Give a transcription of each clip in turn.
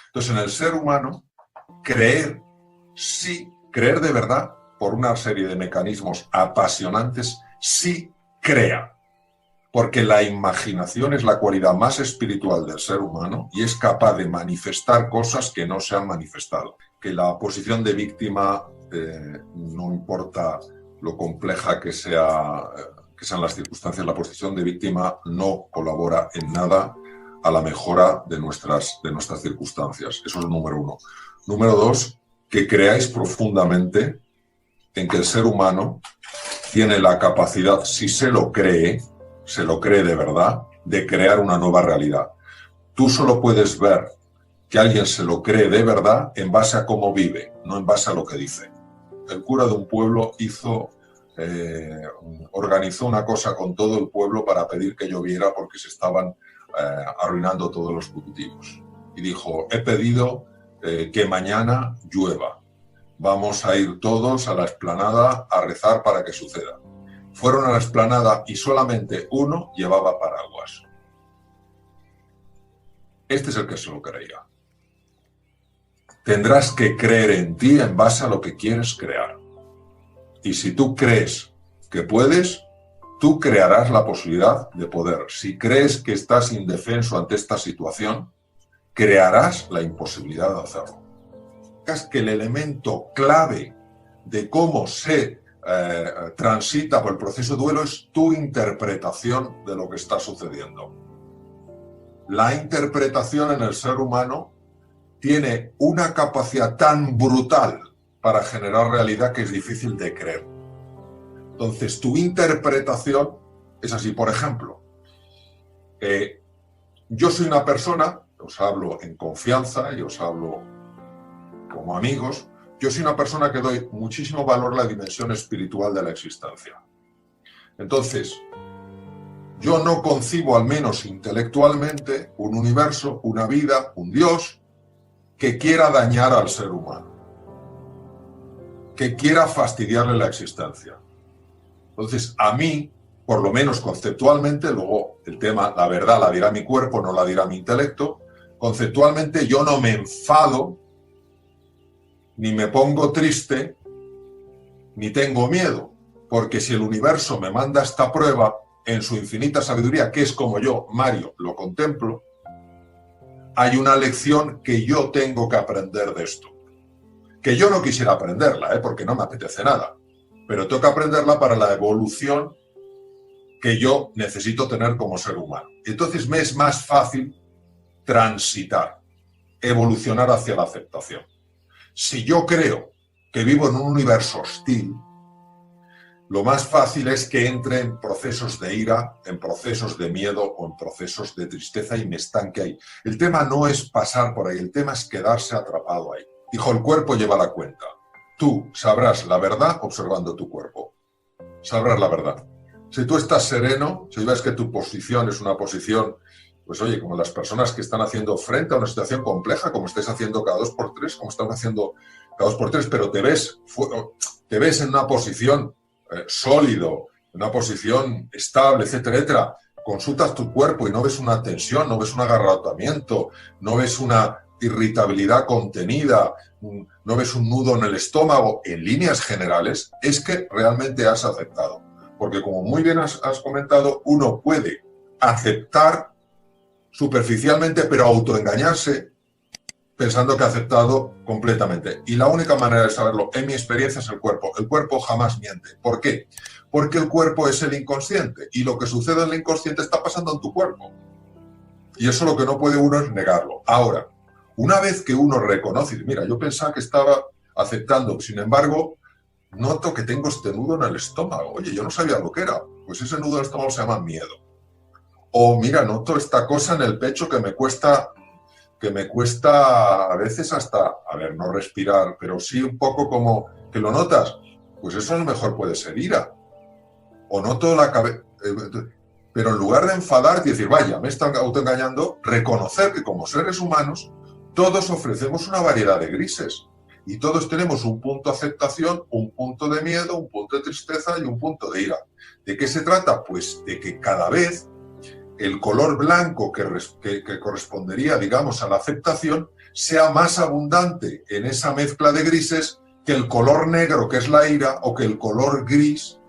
Entonces, en el ser humano, creer, sí, creer de verdad, por una serie de mecanismos apasionantes, sí crea. Porque la imaginación es la cualidad más espiritual del ser humano y es capaz de manifestar cosas que no se han manifestado. Que la posición de víctima, no importa lo compleja que sean las circunstancias, la posición de víctima no colabora en nada a la mejora de nuestras circunstancias. Eso es el número uno. Número dos, que creáis profundamente en que el ser humano tiene la capacidad, si se lo cree de verdad, de crear una nueva realidad. Tú solo puedes ver que alguien se lo cree de verdad en base a cómo vive, no en base a lo que dice. El cura de un pueblo organizó una cosa con todo el pueblo para pedir que lloviera porque se estaban arruinando todos los cultivos. Y dijo, he pedido que mañana llueva. Vamos a ir todos a la explanada a rezar para que suceda. Fueron a la explanada y solamente uno llevaba paraguas. Este es el que se lo creía. Tendrás que creer en ti en base a lo que quieres crear. Y si tú crees que puedes, tú crearás la posibilidad de poder. Si crees que estás indefenso ante esta situación, crearás la imposibilidad de hacerlo. Es que el elemento clave de cómo se transita por el proceso de duelo es tu interpretación de lo que está sucediendo. La interpretación en el ser humano tiene una capacidad tan brutal para generar realidad que es difícil de creer. Entonces, tu interpretación es así. Por ejemplo, yo soy una persona, os hablo en confianza y os hablo como amigos, yo soy una persona que doy muchísimo valor a la dimensión espiritual de la existencia. Entonces, yo no concibo, al menos intelectualmente, un universo, una vida, un Dios que quiera dañar al ser humano, que quiera fastidiarle la existencia. Entonces, a mí, por lo menos conceptualmente, luego el tema, la verdad la dirá mi cuerpo, no la dirá mi intelecto, conceptualmente yo no me enfado, ni me pongo triste, ni tengo miedo, porque si el universo me manda esta prueba en su infinita sabiduría, que es como yo, Mario, lo contemplo, hay una lección que yo tengo que aprender de esto. Que yo no quisiera aprenderla, porque no me apetece nada, pero tengo que aprenderla para la evolución que yo necesito tener como ser humano. Entonces me es más fácil transitar, evolucionar hacia la aceptación. Si yo creo que vivo en un universo hostil, lo más fácil es que entre en procesos de ira, en procesos de miedo o en procesos de tristeza y me estanque ahí. El tema no es pasar por ahí, el tema es quedarse atrapado ahí. Dijo, el cuerpo lleva la cuenta. Tú sabrás la verdad observando tu cuerpo. Sabrás la verdad. Si tú estás sereno, si ves que tu posición es una posición, pues oye, como las personas que están haciendo frente a una situación compleja, como estáis haciendo cada 2x3, como están haciendo cada 2x3, pero te ves en una posición sólido, en una posición estable, etcétera, etcétera. Consultas tu cuerpo y no ves una tensión, no ves un agarrotamiento, no ves una irritabilidad contenida, no ves un nudo en el estómago, en líneas generales, es que realmente has aceptado. Porque como muy bien has comentado, uno puede aceptar superficialmente, pero autoengañarse pensando que ha aceptado completamente. Y la única manera de saberlo, en mi experiencia, es el cuerpo. El cuerpo jamás miente. ¿Por qué? Porque el cuerpo es el inconsciente y lo que sucede en el inconsciente está pasando en tu cuerpo. Y eso lo que no puede uno es negarlo. Ahora, una vez que uno reconoce, mira, yo pensaba que estaba aceptando, sin embargo, noto que tengo este nudo en el estómago. Oye, yo no sabía lo que era. Pues ese nudo en el estómago se llama miedo. O mira, noto esta cosa en el pecho que me cuesta a veces hasta, no respirar, pero sí un poco como que lo notas. Pues eso a lo mejor puede ser ira. O noto la cabeza. Pero en lugar de enfadarte y decir, vaya, me están autoengañando, reconocer que como seres humanos todos ofrecemos una variedad de grises y todos tenemos un punto de aceptación, un punto de miedo, un punto de tristeza y un punto de ira. ¿De qué se trata? Pues de que cada vez el color blanco que correspondería, digamos, a la aceptación, sea más abundante en esa mezcla de grises que el color negro, que es la ira, o que el color gris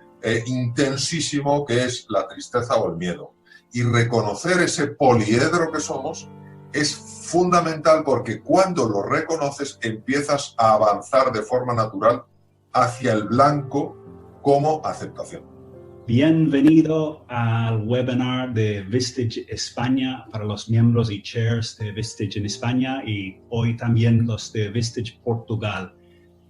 intensísimo, que es la tristeza o el miedo. Y reconocer ese poliedro que somos es fundamental, porque cuando lo reconoces empiezas a avanzar de forma natural hacia el blanco como aceptación. Bienvenido al webinar de Vistage España para los miembros y chairs de Vistage en España y hoy también los de Vistage Portugal.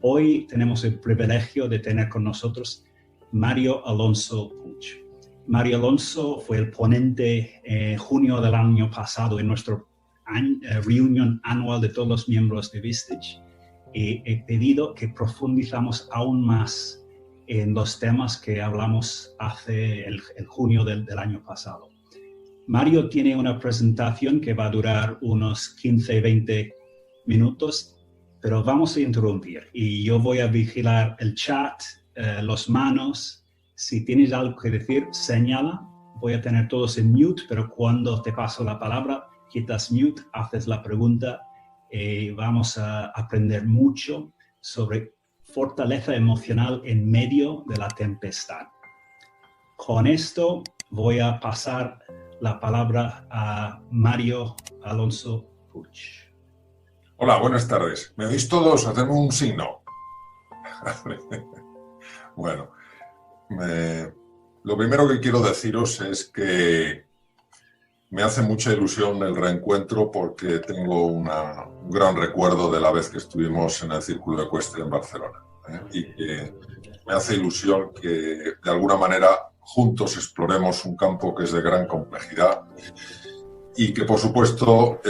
Hoy tenemos el privilegio de tener con nosotros Mario Alonso Puig. Mario Alonso fue el ponente en junio del año pasado en nuestra reunión anual de todos los miembros de Vistage y he pedido que profundizamos aún más en los temas que hablamos hace el junio del año pasado. Mario tiene una presentación que va a durar unos 15-20 minutos, pero vamos a interrumpir y yo voy a vigilar el chat, las manos. Si tienes algo que decir, señala. Voy a tener todos en mute, pero cuando te paso la palabra, quitas mute, haces la pregunta y vamos a aprender mucho sobre fortaleza emocional en medio de la tempestad. Con esto voy a pasar la palabra a Mario Alonso Puig. Hola, buenas tardes. ¿Me oís todos? Hacemos un signo. Bueno, lo primero que quiero deciros es que me hace mucha ilusión el reencuentro porque tengo un gran recuerdo de la vez que estuvimos en el Círculo Ecuestre en Barcelona. Y que me hace ilusión que de alguna manera juntos exploremos un campo que es de gran complejidad y que por supuesto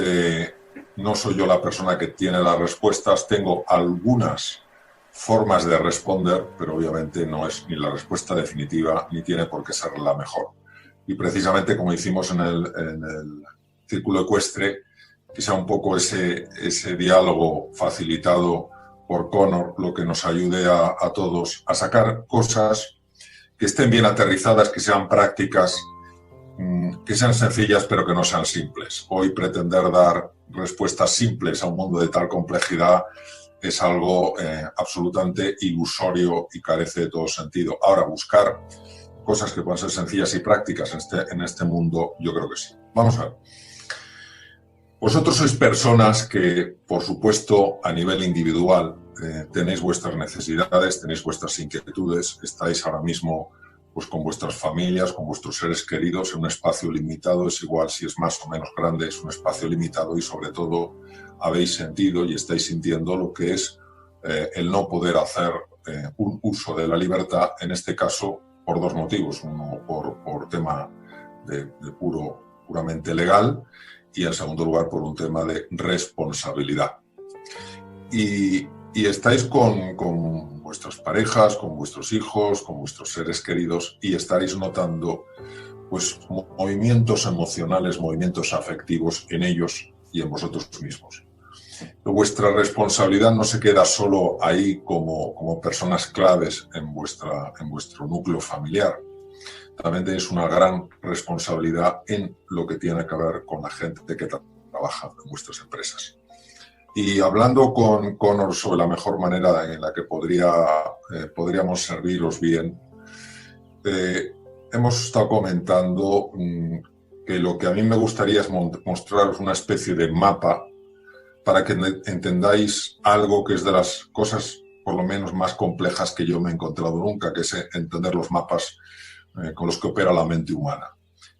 no soy yo la persona que tiene las respuestas, tengo algunas formas de responder, pero obviamente no es ni la respuesta definitiva ni tiene por qué ser la mejor. Y precisamente como hicimos en el Círculo Ecuestre, que sea un poco ese diálogo facilitado por Connor, lo que nos ayude a todos a sacar cosas que estén bien aterrizadas, que sean prácticas, que sean sencillas, pero que no sean simples. Hoy pretender dar respuestas simples a un mundo de tal complejidad es algo absolutamente ilusorio y carece de todo sentido. Ahora, buscar cosas que puedan ser sencillas y prácticas en este mundo, yo creo que sí. Vamos a ver. Vosotros sois personas que, por supuesto, a nivel individual, tenéis vuestras necesidades, tenéis vuestras inquietudes, estáis ahora mismo pues, con vuestras familias, con vuestros seres queridos en un espacio limitado, es igual si es más o menos grande, es un espacio limitado y sobre todo habéis sentido y estáis sintiendo lo que es el no poder hacer un uso de la libertad, en este caso por dos motivos, uno por tema de puramente legal y en segundo lugar por un tema de responsabilidad. Y estáis con vuestras parejas, con vuestros hijos, con vuestros seres queridos y estaréis notando pues, movimientos emocionales, movimientos afectivos en ellos y en vosotros mismos. Vuestra responsabilidad no se queda solo ahí como personas claves en vuestro núcleo familiar. También tenéis una gran responsabilidad en lo que tiene que ver con la gente que trabaja en vuestras empresas. Y hablando con Connor sobre la mejor manera en la que podríamos serviros bien, hemos estado comentando que lo que a mí me gustaría es mostraros una especie de mapa para que entendáis algo que es de las cosas, por lo menos, más complejas que yo me he encontrado nunca, que es entender los mapas con los que opera la mente humana.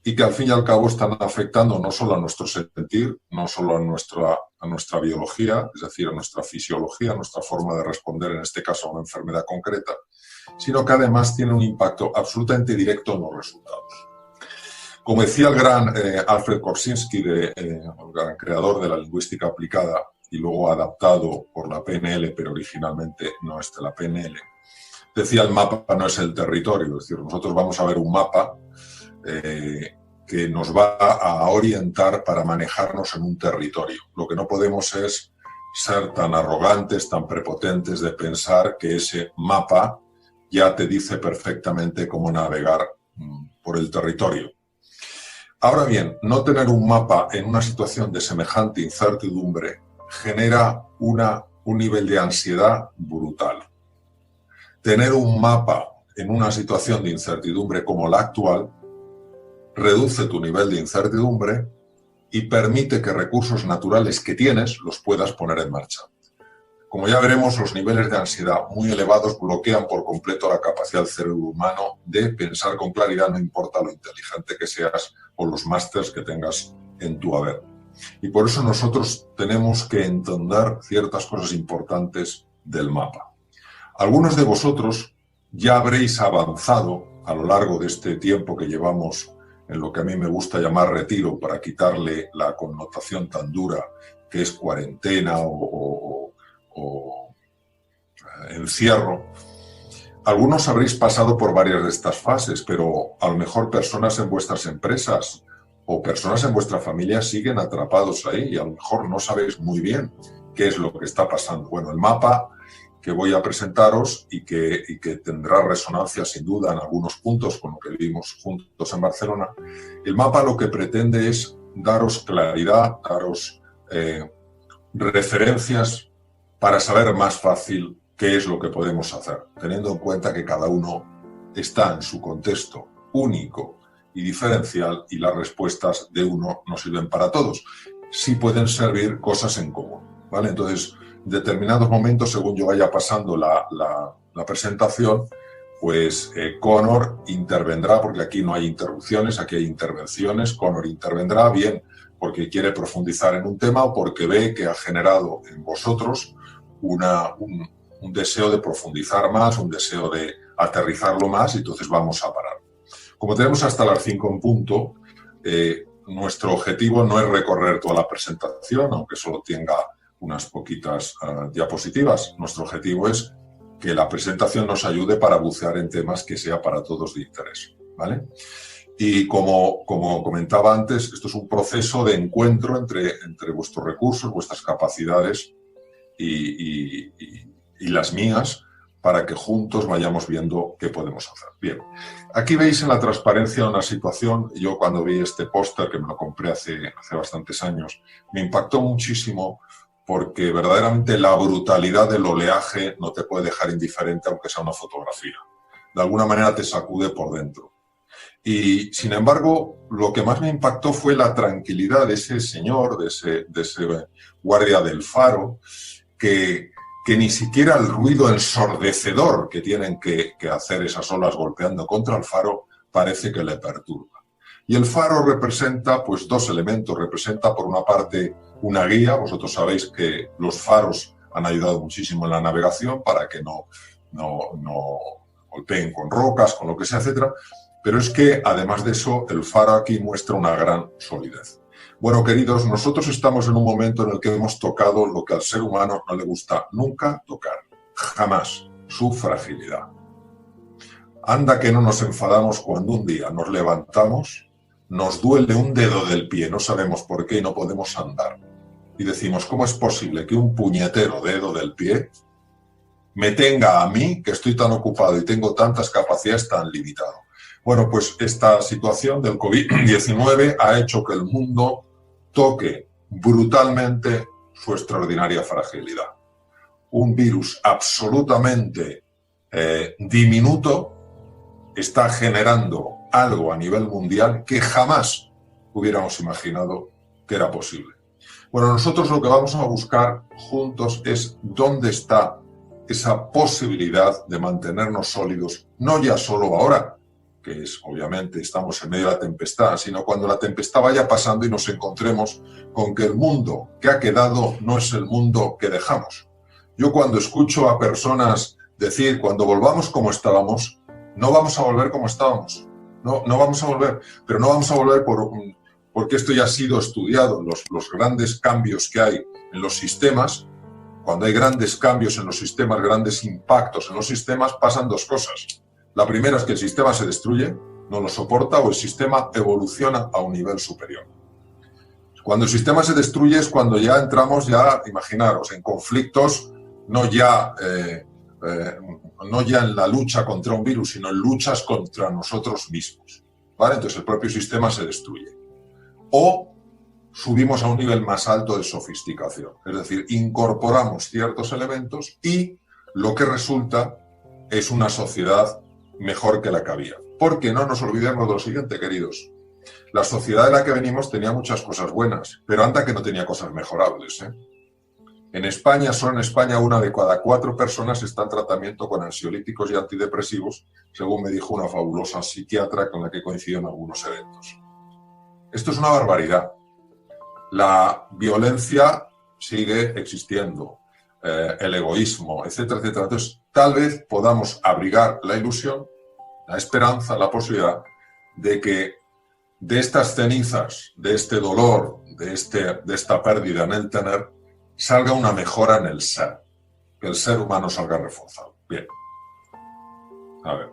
Y que al fin y al cabo están afectando no solo a nuestro sentir, no solo a nuestra biología, es decir, a nuestra fisiología, a nuestra forma de responder, en este caso a una enfermedad concreta, sino que además tiene un impacto absolutamente directo en los resultados. Como decía el gran Alfred Korzybski, el gran creador de la lingüística aplicada y luego adaptado por la PNL, pero originalmente no es de la PNL, decía el mapa no es el territorio, es decir, nosotros vamos a ver un mapa que nos va a orientar para manejarnos en un territorio. Lo que no podemos es ser tan arrogantes, tan prepotentes de pensar que ese mapa ya te dice perfectamente cómo navegar por el territorio. Ahora bien, no tener un mapa en una situación de semejante incertidumbre genera un nivel de ansiedad brutal. Tener un mapa en una situación de incertidumbre como la actual reduce tu nivel de incertidumbre y permite que recursos naturales que tienes los puedas poner en marcha. Como ya veremos, los niveles de ansiedad muy elevados bloquean por completo la capacidad del cerebro humano de pensar con claridad, no importa lo inteligente que seas o los másters que tengas en tu haber. Y por eso nosotros tenemos que entender ciertas cosas importantes del mapa. Algunos de vosotros ya habréis avanzado a lo largo de este tiempo que llevamos en lo que a mí me gusta llamar retiro, para quitarle la connotación tan dura que es cuarentena o encierro. Algunos habréis pasado por varias de estas fases, pero a lo mejor personas en vuestras empresas o personas en vuestra familia siguen atrapados ahí y a lo mejor no sabéis muy bien qué es lo que está pasando. Bueno, el mapa que voy a presentaros y que tendrá resonancia sin duda en algunos puntos con lo que vimos juntos en Barcelona, el mapa lo que pretende es daros claridad, daros referencias para saber más fácil qué es lo que podemos hacer, teniendo en cuenta que cada uno está en su contexto único y diferencial y las respuestas de uno no sirven para todos. Sí pueden servir cosas en común, ¿vale? Entonces, en determinados momentos, según yo vaya pasando la presentación, pues Connor intervendrá, porque aquí no hay interrupciones, aquí hay intervenciones. Connor intervendrá bien porque quiere profundizar en un tema o porque ve que ha generado en vosotros un deseo de profundizar más, un deseo de aterrizarlo más, y entonces vamos a parar. Como tenemos hasta las 5 en punto, nuestro objetivo no es recorrer toda la presentación, aunque solo tenga unas poquitas diapositivas. Nuestro objetivo es que la presentación nos ayude para bucear en temas que sea para todos de interés, ¿vale? Y como comentaba antes, esto es un proceso de encuentro entre vuestros recursos, vuestras capacidades y las mías, para que juntos vayamos viendo qué podemos hacer. Bien, aquí veis en la transparencia una situación. Yo cuando vi este póster, que me lo compré hace bastantes años, me impactó muchísimo porque verdaderamente la brutalidad del oleaje no te puede dejar indiferente aunque sea una fotografía. De alguna manera te sacude por dentro. Y, sin embargo, lo que más me impactó fue la tranquilidad de ese señor, de ese guardia del faro, que ni siquiera el ruido ensordecedor que tienen que hacer esas olas golpeando contra el faro parece que le perturba. Y el faro representa pues dos elementos. Representa, por una parte, una guía. Vosotros sabéis que los faros han ayudado muchísimo en la navegación para que no golpeen con rocas, con lo que sea, etcétera. Pero es que, además de eso, el faro aquí muestra una gran solidez. Bueno, queridos, nosotros estamos en un momento en el que hemos tocado lo que al ser humano no le gusta nunca tocar, jamás, su fragilidad. Anda que no nos enfadamos cuando un día nos levantamos, nos duele un dedo del pie, no sabemos por qué y no podemos andar. Y decimos, ¿cómo es posible que un puñetero dedo del pie me tenga a mí, que estoy tan ocupado y tengo tantas capacidades, tan limitado? Bueno, pues esta situación del COVID-19 ha hecho que el mundo toque brutalmente su extraordinaria fragilidad. Un virus absolutamente diminuto está generando algo a nivel mundial que jamás hubiéramos imaginado que era posible. Bueno, nosotros lo que vamos a buscar juntos es dónde está esa posibilidad de mantenernos sólidos, no ya solo ahora, que es, obviamente, estamos en medio de la tempestad, sino cuando la tempestad vaya pasando y nos encontremos con que el mundo que ha quedado no es el mundo que dejamos. Yo cuando escucho a personas decir, cuando volvamos como estábamos, no vamos a volver como estábamos, no vamos a volver, pero no vamos a volver porque esto ya ha sido estudiado, los grandes cambios que hay en los sistemas. Cuando hay grandes cambios en los sistemas, grandes impactos en los sistemas, pasan dos cosas. La primera es que el sistema se destruye, no lo soporta, o el sistema evoluciona a un nivel superior. Cuando el sistema se destruye es cuando ya entramos, imaginaros, en conflictos, no ya en la lucha contra un virus, sino en luchas contra nosotros mismos, ¿vale? Entonces el propio sistema se destruye. o subimos a un nivel más alto de sofisticación. Es decir, incorporamos ciertos elementos y lo que resulta es una sociedad mejor que la que había. Porque no nos olvidemos de lo siguiente, queridos. La sociedad de la que venimos tenía muchas cosas buenas, pero anda que no tenía cosas mejorables, ¿eh? En España, solo en España, 1 de cada 4 personas está en tratamiento con ansiolíticos y antidepresivos, según me dijo una fabulosa psiquiatra con la que coincido en algunos eventos. Esto es una barbaridad. La violencia sigue existiendo, el egoísmo, etcétera, etcétera. Entonces, tal vez podamos abrigar la ilusión, la esperanza, la posibilidad de que de estas cenizas, de este dolor, de esta pérdida en el tener, salga una mejora en el ser, que el ser humano salga reforzado. Bien. A ver.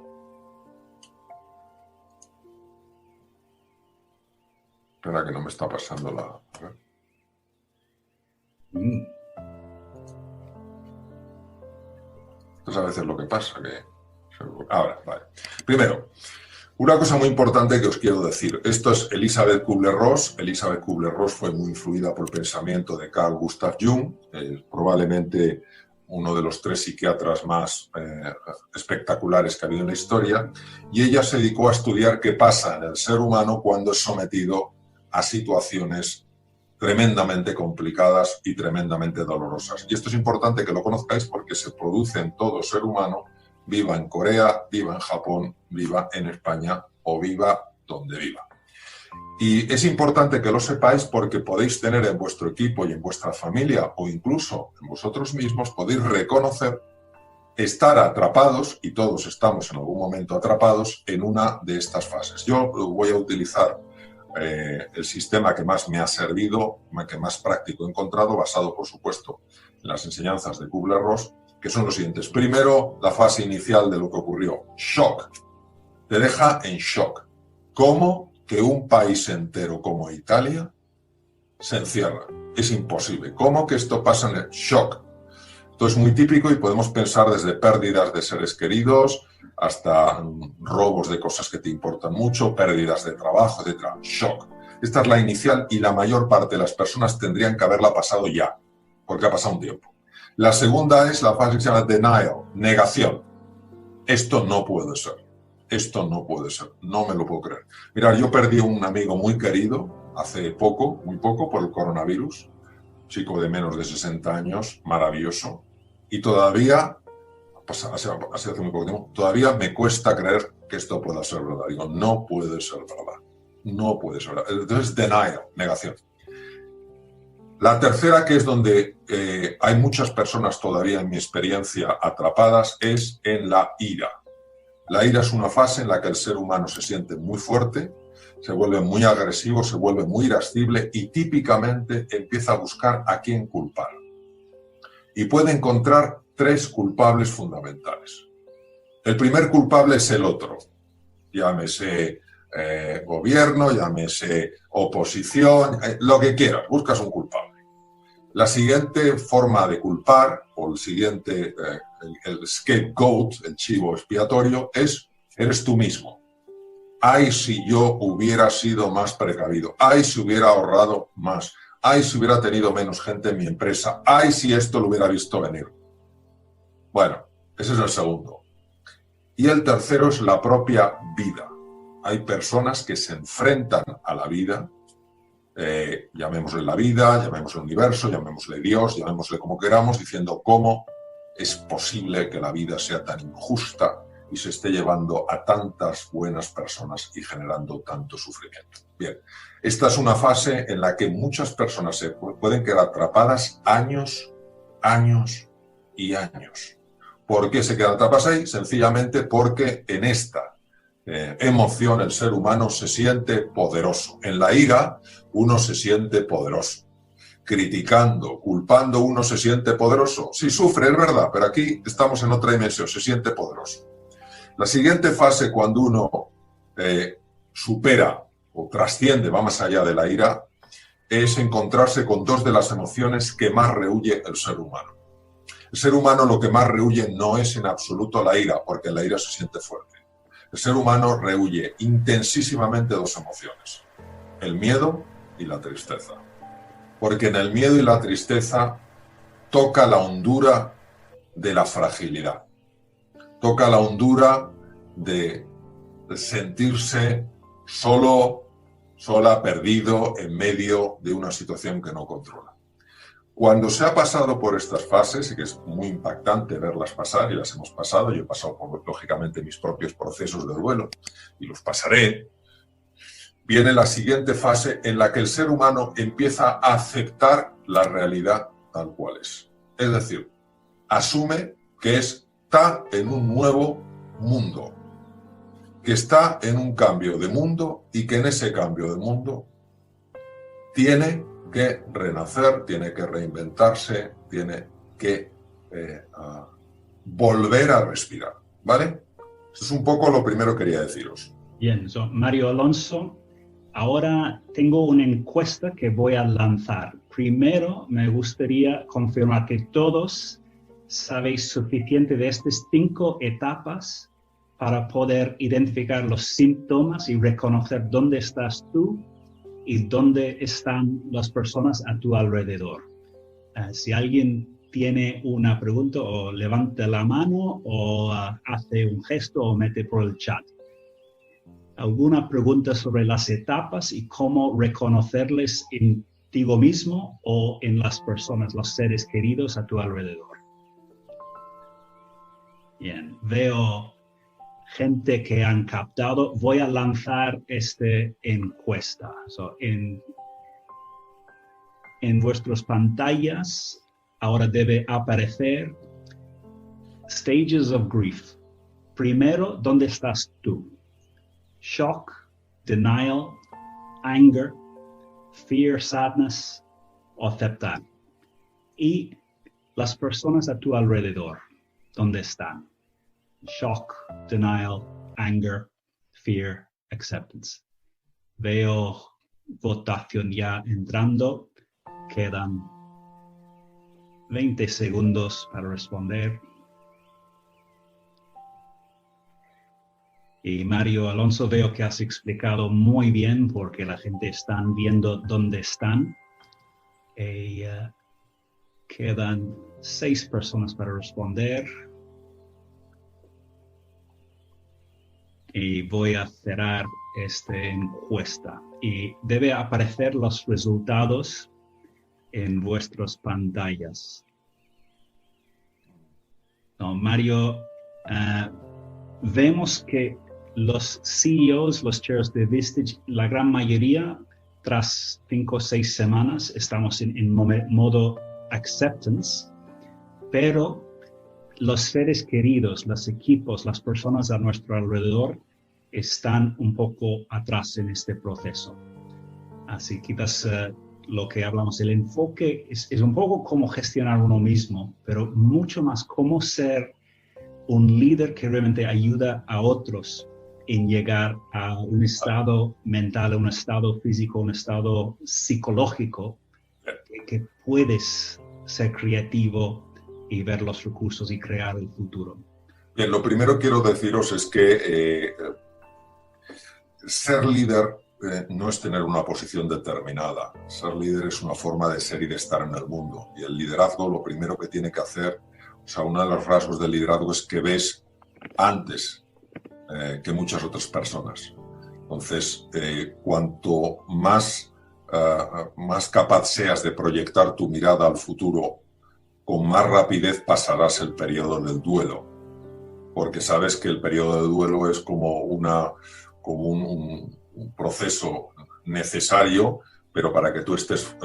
Espera que no me está pasando la... A ver. Esto es a veces lo que pasa, que... Ahora, vale. Primero, una cosa muy importante que os quiero decir. Esto es Elisabeth Kubler-Ross. Elisabeth Kubler-Ross fue muy influida por el pensamiento de Carl Gustav Jung, probablemente uno de los 3 psiquiatras más espectaculares que ha habido en la historia, y ella se dedicó a estudiar qué pasa en el ser humano cuando es sometido a situaciones tremendamente complicadas y tremendamente dolorosas. Y esto es importante que lo conozcáis porque se produce en todo ser humano, viva en Corea, viva en Japón, viva en España o viva donde viva. Y es importante que lo sepáis porque podéis tener en vuestro equipo y en vuestra familia o incluso en vosotros mismos, podéis reconocer estar atrapados, y todos estamos en algún momento atrapados, en una de estas fases. Yo voy a utilizar el sistema que más me ha servido, que más práctico he encontrado, basado, por supuesto, en las enseñanzas de Kubler-Ross, que son los siguientes. Primero, la fase inicial de lo que ocurrió. Shock. Te deja en shock. ¿Cómo que un país entero como Italia se encierra? Es imposible. ¿Cómo que esto pasa en el shock? Esto es muy típico y podemos pensar desde pérdidas de seres queridos hasta robos de cosas que te importan mucho, pérdidas de trabajo, etc. Shock. Esta es la inicial y la mayor parte de las personas tendrían que haberla pasado ya, porque ha pasado un tiempo. La segunda es la fase que se llama denial, negación. Esto no puede ser. Esto no puede ser. No me lo puedo creer. Mirad, yo perdí un amigo muy querido hace poco, muy poco, por el coronavirus. Un chico de menos de 60 años, maravilloso. Y todavía, hace muy poco tiempo, todavía me cuesta creer que esto pueda ser verdad. Digo, no puede ser verdad. No puede ser verdad. Entonces, denial, negación. La tercera, que es donde hay muchas personas todavía en mi experiencia atrapadas, es en la ira. La ira es una fase en la que el ser humano se siente muy fuerte, se vuelve muy agresivo, se vuelve muy irascible y típicamente empieza a buscar a quién culpar. Y puede encontrar 3 culpables fundamentales. El primer culpable es el otro, llámese gobierno, llámese oposición, lo que quieras, buscas un culpable. La siguiente forma de culpar, o el siguiente, el scapegoat, el chivo expiatorio, eres tú mismo. Ay, si yo hubiera sido más precavido. Ay, si hubiera ahorrado más. Ay, si hubiera tenido menos gente en mi empresa. Ay, si esto lo hubiera visto venir. Bueno, ese es el segundo. Y el tercero es la propia vida. Hay personas que se enfrentan a la vida, llamémosle la vida, llamémosle universo, llamémosle Dios, llamémosle como queramos, diciendo cómo es posible que la vida sea tan injusta y se esté llevando a tantas buenas personas y generando tanto sufrimiento. Bien, esta es una fase en la que muchas personas se pueden quedar atrapadas años, años y años. ¿Por qué se quedan atrapadas ahí? Sencillamente porque en esta emoción el ser humano se siente poderoso. En la ira uno se siente poderoso. Criticando, culpando, uno se siente poderoso. Sí sufre, es verdad, pero aquí estamos en otra dimensión, se siente poderoso. La siguiente fase, cuando uno supera o trasciende, va más allá de la ira, es encontrarse con 2 de las emociones que más rehúye el ser humano. El ser humano lo que más rehúye no es en absoluto la ira, porque en la ira se siente fuerte. El ser humano rehúye intensísimamente 2 emociones, el miedo y la tristeza. Porque en el miedo y la tristeza toca la hondura de la fragilidad. Toca la hondura de sentirse solo, sola, perdido en medio de una situación que no controla. Cuando se ha pasado por estas fases, y que es muy impactante verlas pasar, y las hemos pasado, yo he pasado por, lógicamente, mis propios procesos de duelo, y los pasaré, viene la siguiente fase en la que el ser humano empieza a aceptar la realidad tal cual es. Es decir, asume que está en un nuevo mundo, que está en un cambio de mundo y que en ese cambio de mundo tiene que renacer, tiene que reinventarse, tiene que volver a respirar, ¿vale? Eso es un poco lo primero que quería deciros. Bien, Mario Alonso, ahora tengo una encuesta que voy a lanzar. Primero, me gustaría confirmar que todos sabéis suficiente de estas 5 etapas para poder identificar los síntomas y reconocer dónde estás tú y dónde están las personas a tu alrededor. Si alguien tiene una pregunta, o levanta la mano, o hace un gesto, o mete por el chat. ¿Alguna pregunta sobre las etapas y cómo reconocerles en ti mismo o en las personas, los seres queridos a tu alrededor? Bien, veo gente que han captado. Voy a lanzar esta encuesta. En vuestras pantallas ahora debe aparecer Stages of Grief. Primero, ¿dónde estás tú? Shock, denial, anger, fear, sadness o aceptar. Y las personas a tu alrededor, ¿dónde están? Shock, denial, anger, fear, acceptance. Veo votación ya entrando. Quedan 20 segundos para responder. Y Mario Alonso, veo que has explicado muy bien porque la gente está viendo dónde están. Quedan 6 personas para responder. Y voy a cerrar esta encuesta. Y debe aparecer los resultados en vuestras pantallas. Mario, vemos que los CEOs, los chairs de Vistage, la gran mayoría, tras 5 o 6 semanas, estamos en modo acceptance, pero los seres queridos, los equipos, las personas a nuestro alrededor están un poco atrás en este proceso. Así quizás lo que hablamos, el enfoque es un poco cómo gestionar uno mismo, pero mucho más cómo ser un líder que realmente ayuda a otros en llegar a un estado mental, a un estado físico, un estado psicológico, que puedes ser creativo y ver los recursos y crear el futuro. Bien, lo primero que quiero deciros es que ser líder no es tener una posición determinada. Ser líder es una forma de ser y de estar en el mundo. Y el liderazgo, lo primero que tiene que hacer, uno de los rasgos del liderazgo es que ves antes que muchas otras personas. Entonces, cuanto más capaz seas de proyectar tu mirada al futuro, con más rapidez pasarás el periodo del duelo. Porque sabes que el periodo de duelo es como un proceso necesario, pero para que tú estés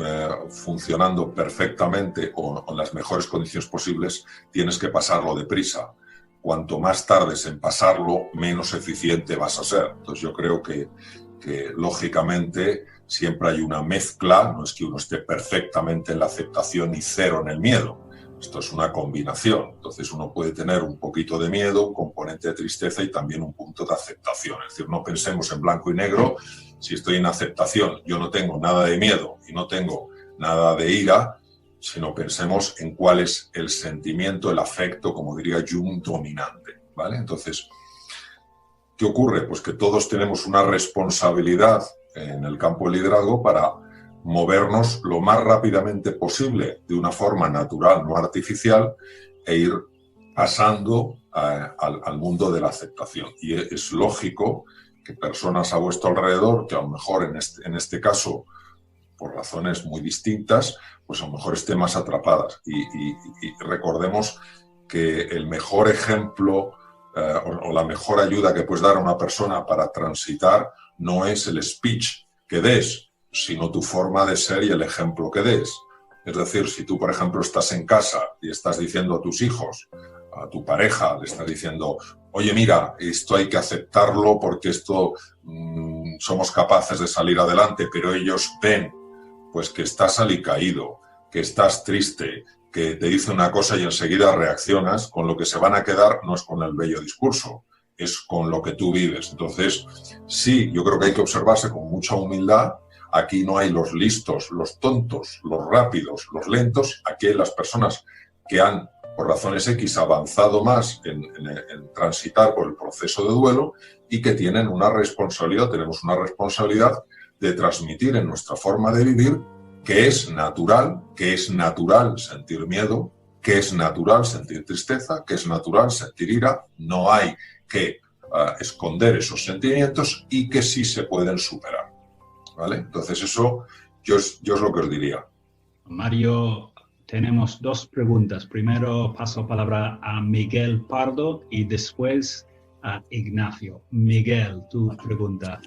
funcionando perfectamente o en las mejores condiciones posibles, tienes que pasarlo deprisa. Cuanto más tardes en pasarlo, menos eficiente vas a ser. Entonces yo creo que lógicamente siempre hay una mezcla, no es que uno esté perfectamente en la aceptación y cero en el miedo. Esto es una combinación. Entonces uno puede tener un poquito de miedo, un componente de tristeza y también un punto de aceptación. Es decir, no pensemos en blanco y negro. Si estoy en aceptación, yo no tengo nada de miedo y no tengo nada de ira, sino pensemos en cuál es el sentimiento, el afecto, como diría Jung, dominante, ¿vale? Entonces, ¿qué ocurre? Pues que todos tenemos una responsabilidad en el campo del liderazgo para movernos lo más rápidamente posible de una forma natural, no artificial, e ir pasando al mundo de la aceptación. Y es lógico que personas a vuestro alrededor, que a lo mejor en este caso, por razones muy distintas, pues a lo mejor estén más atrapadas. Y recordemos que el mejor ejemplo o la mejor ayuda que puedes dar a una persona para transitar no es el speech que des, sino tu forma de ser y el ejemplo que des. Es decir, si tú, por ejemplo, estás en casa y estás diciendo a tus hijos, a tu pareja, le estás diciendo, oye, mira, esto hay que aceptarlo porque esto somos capaces de salir adelante, pero ellos ven pues que estás alicaído, que estás triste, que te dice una cosa y enseguida reaccionas, con lo que se van a quedar no es con el bello discurso, es con lo que tú vives. Entonces, sí, yo creo que hay que observarse con mucha humildad. Aquí no hay los listos, los tontos, los rápidos, los lentos. Aquí hay las personas que han, por razones X, avanzado más en transitar por el proceso de duelo y que tienen una responsabilidad, tenemos una responsabilidad de transmitir en nuestra forma de vivir que es natural sentir miedo, que es natural sentir tristeza, que es natural sentir ira. No hay que esconder esos sentimientos y que sí se pueden superar. ¿Vale? Entonces eso yo es lo que os diría. Mario, tenemos dos preguntas. Primero paso palabra a Miguel Pardo y después a Ignacio. Miguel, tu pregunta.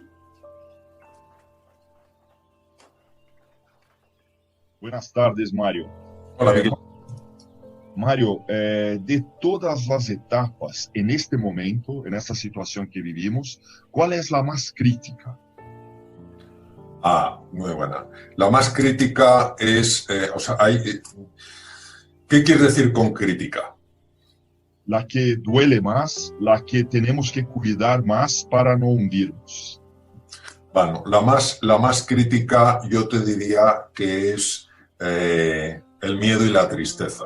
Buenas tardes, Mario. Hola, Miguel. Mario, de todas las etapas en este momento, en esta situación que vivimos, ¿cuál es la más crítica? Muy buena. La más crítica es, ¿qué quieres decir con crítica? La que duele más, la que tenemos que cuidar más para no hundirnos. Bueno, la más crítica yo te diría que es el miedo y la tristeza.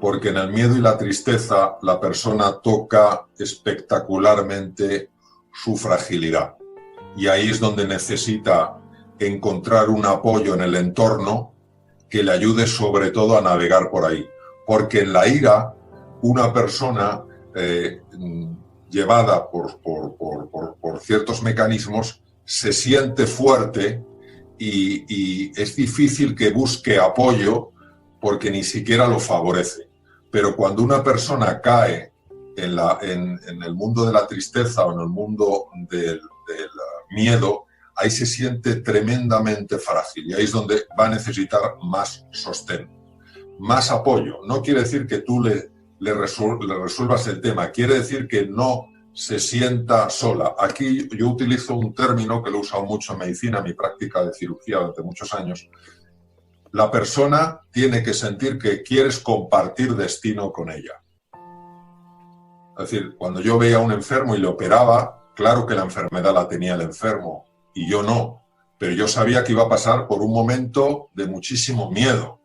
Porque en el miedo y la tristeza la persona toca espectacularmente su fragilidad. Y ahí es donde necesita encontrar un apoyo en el entorno que le ayude sobre todo a navegar por ahí. Porque en la ira, una persona llevada por ciertos mecanismos se siente fuerte y es difícil que busque apoyo porque ni siquiera lo favorece. Pero cuando una persona cae en el mundo de la tristeza o en el mundo del miedo, ahí se siente tremendamente frágil y ahí es donde va a necesitar más sostén, más apoyo. No quiere decir que tú le resuelvas el tema, quiere decir que no se sienta sola. Aquí yo utilizo un término que lo he usado mucho en medicina, en mi práctica de cirugía durante muchos años. La persona tiene que sentir que quieres compartir destino con ella. Es decir, cuando yo veía a un enfermo y le operaba, claro que la enfermedad la tenía el enfermo y yo no, pero yo sabía que iba a pasar por un momento de muchísimo miedo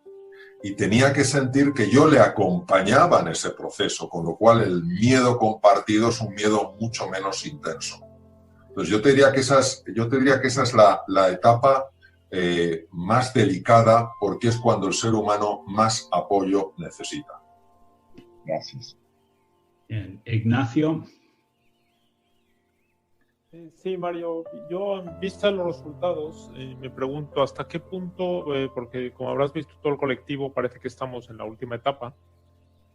y tenía que sentir que yo le acompañaba en ese proceso, con lo cual el miedo compartido es un miedo mucho menos intenso. Entonces yo te diría que esa es la etapa más delicada porque es cuando el ser humano más apoyo necesita. Gracias. Bien. Ignacio. Sí, Mario, yo en vista de los resultados me pregunto hasta qué punto, porque como habrás visto todo el colectivo parece que estamos en la última etapa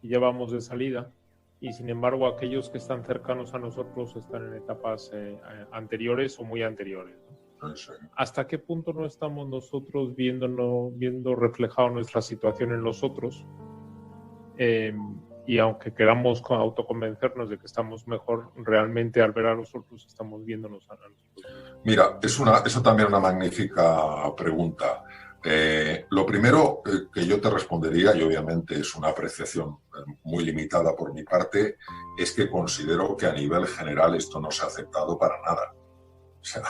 y ya vamos de salida y sin embargo aquellos que están cercanos a nosotros están en etapas anteriores o muy anteriores, ¿no? Sí. ¿Hasta qué punto no estamos nosotros viendo reflejado nuestra situación en los otros? Y aunque queramos autoconvencernos de que estamos mejor, realmente al ver a los otros estamos viéndonos a nosotros. Mira, eso también es una magnífica pregunta. Lo primero que yo te respondería, y obviamente es una apreciación muy limitada por mi parte, es que considero que a nivel general esto no se ha aceptado para nada. O sea,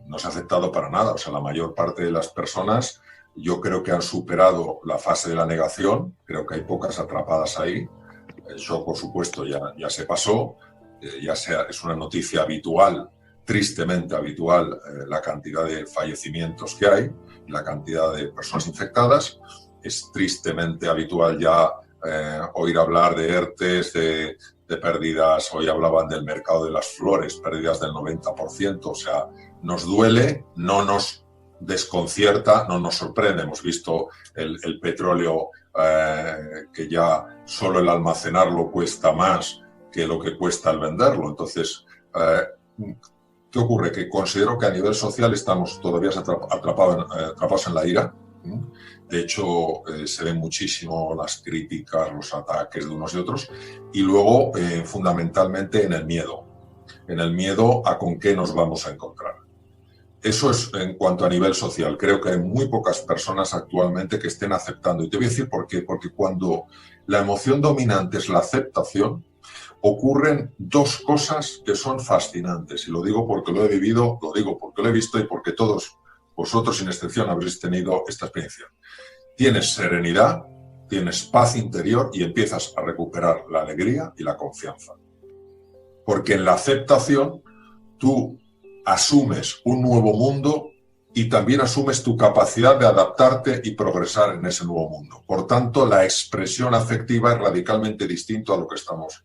no se ha aceptado para nada. O sea, la mayor parte de las personas yo creo que han superado la fase de la negación, creo que hay pocas atrapadas ahí. El shock, por supuesto, ya se pasó, es una noticia habitual tristemente habitual la cantidad de fallecimientos que hay, la cantidad de personas infectadas. Es tristemente habitual ya oír hablar de ERTEs, de pérdidas. Hoy hablaban del mercado de las flores, pérdidas del 90%. O sea, nos duele, no nos desconcierta, no nos sorprende. Hemos visto el petróleo que ya solo el almacenarlo cuesta más que lo que cuesta el venderlo. Entonces, ¿qué ocurre? Que considero que a nivel social estamos todavía atrapados en la ira. De hecho, se ven muchísimo las críticas, los ataques de unos y otros, y luego fundamentalmente en el miedo a con qué nos vamos a encontrar. Eso es en cuanto a nivel social. Creo que hay muy pocas personas actualmente que estén aceptando. Y te voy a decir por qué. Porque cuando la emoción dominante es la aceptación, ocurren dos cosas que son fascinantes. Y lo digo porque lo he vivido, lo digo porque lo he visto y porque todos vosotros, sin excepción, habréis tenido esta experiencia. Tienes serenidad, tienes paz interior y empiezas a recuperar la alegría y la confianza. Porque en la aceptación tú asumes un nuevo mundo y también asumes tu capacidad de adaptarte y progresar en ese nuevo mundo. Por tanto, la expresión afectiva es radicalmente distinto a lo que estamos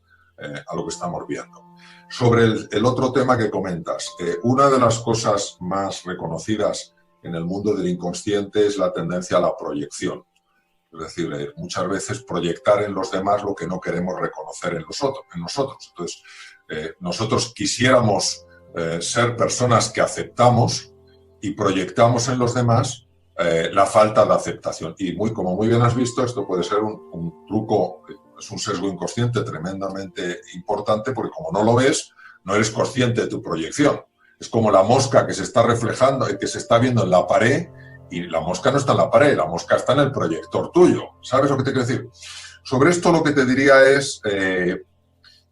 viendo. Sobre el otro tema que comentas, una de las cosas más reconocidas en el mundo del inconsciente es la tendencia a la proyección. Es decir, muchas veces proyectar en los demás lo que no queremos reconocer en nosotros. Entonces, nosotros quisiéramos ser personas que aceptamos y proyectamos en los demás la falta de aceptación. Y como muy bien has visto, esto puede ser un truco, es un sesgo inconsciente tremendamente importante, porque como no lo ves, no eres consciente de tu proyección. Es como la mosca que se está reflejando y que se está viendo en la pared, y la mosca no está en la pared, la mosca está en el proyector tuyo. ¿Sabes lo que te quiero decir? Sobre esto lo que te diría es,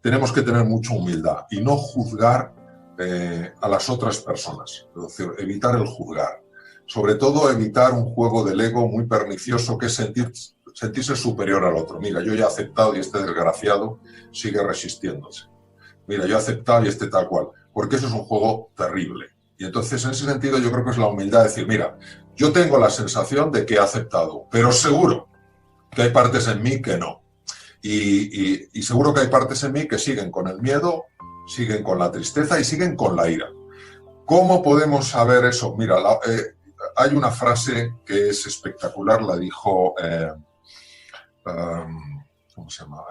tenemos que tener mucha humildad y no juzgar a las otras personas. Es decir, evitar el juzgar. Sobre todo evitar un juego del ego muy pernicioso que es sentirse superior al otro. Mira, yo ya he aceptado y este desgraciado sigue resistiéndose. Mira, yo he aceptado y este tal cual. Porque eso es un juego terrible. Y entonces, en ese sentido, yo creo que es la humildad de decir, mira, yo tengo la sensación de que he aceptado, pero seguro que hay partes en mí que no. Y seguro que hay partes en mí que siguen con el miedo, siguen con la tristeza y siguen con la ira. ¿Cómo podemos saber eso? Mira, hay una frase que es espectacular, la dijo, ¿cómo se llama?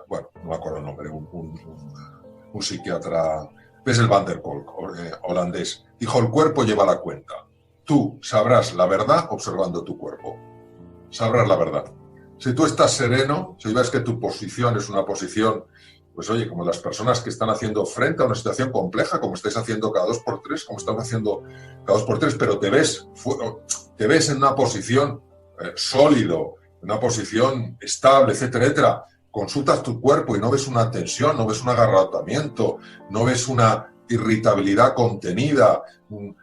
Bueno, no me acuerdo el nombre, un psiquiatra, Bessel van der Kolk, holandés, dijo, el cuerpo lleva la cuenta. Tú sabrás la verdad observando tu cuerpo. Sabrás la verdad. Si tú estás sereno, si ves que tu posición es una posición, pues oye, como las personas que están haciendo frente a una situación compleja, como estáis haciendo cada 2x3, como estamos haciendo cada 2x3, pero te ves en una posición sólido, en una posición estable, etcétera, etcétera. Consultas tu cuerpo y no ves una tensión, no ves un agarrotamiento, no ves una irritabilidad contenida,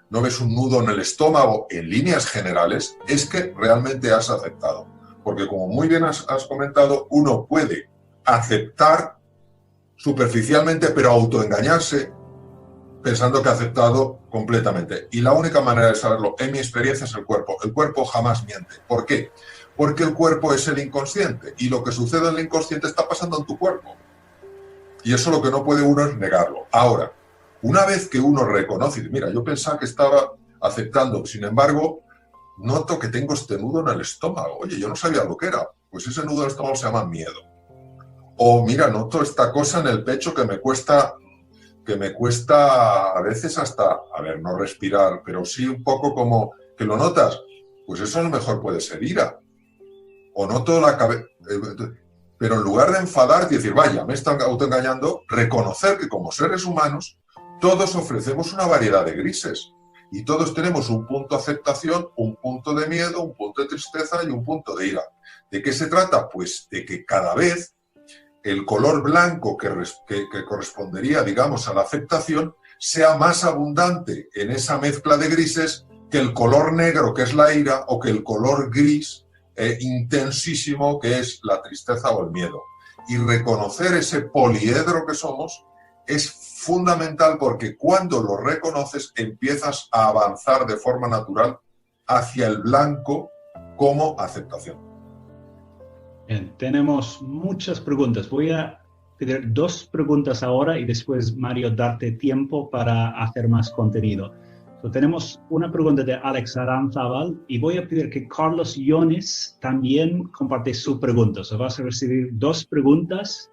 no ves un nudo en el estómago, en líneas generales, es que realmente has aceptado. Porque como muy bien has comentado, uno puede aceptar superficialmente, pero autoengañarse pensando que ha aceptado completamente. Y la única manera de saberlo, en mi experiencia, es el cuerpo. El cuerpo jamás miente. ¿Por qué? Porque el cuerpo es el inconsciente y lo que sucede en el inconsciente está pasando en tu cuerpo. Y eso lo que no puede uno es negarlo. Ahora, una vez que uno reconoce, mira, yo pensaba que estaba aceptando, sin embargo, noto que tengo este nudo en el estómago. Oye, yo no sabía lo que era. Pues ese nudo en el estómago se llama miedo. O mira, noto esta cosa en el pecho que me cuesta a veces hasta, no respirar, pero sí un poco como que lo notas. Pues eso a lo mejor puede ser ira. O noto la cabeza. Pero en lugar de enfadarte y decir, vaya, me están autoengañando, reconocer que como seres humanos todos ofrecemos una variedad de grises. Y todos tenemos un punto de aceptación, un punto de miedo, un punto de tristeza y un punto de ira. ¿De qué se trata? Pues de que cada vez el color blanco que correspondería, digamos, a la aceptación sea más abundante en esa mezcla de grises que el color negro, que es la ira, o que el color gris intensísimo, que es la tristeza o el miedo. Y reconocer ese poliedro que somos es fundamental porque cuando lo reconoces empiezas a avanzar de forma natural hacia el blanco como aceptación. Bien, tenemos muchas preguntas. Voy a pedir 2 preguntas ahora y después, Mario, darte tiempo para hacer más contenido. Tenemos una pregunta de Alex Aranzábal y voy a pedir que Carlos Iones también comparte su pregunta. Vas a recibir 2 preguntas,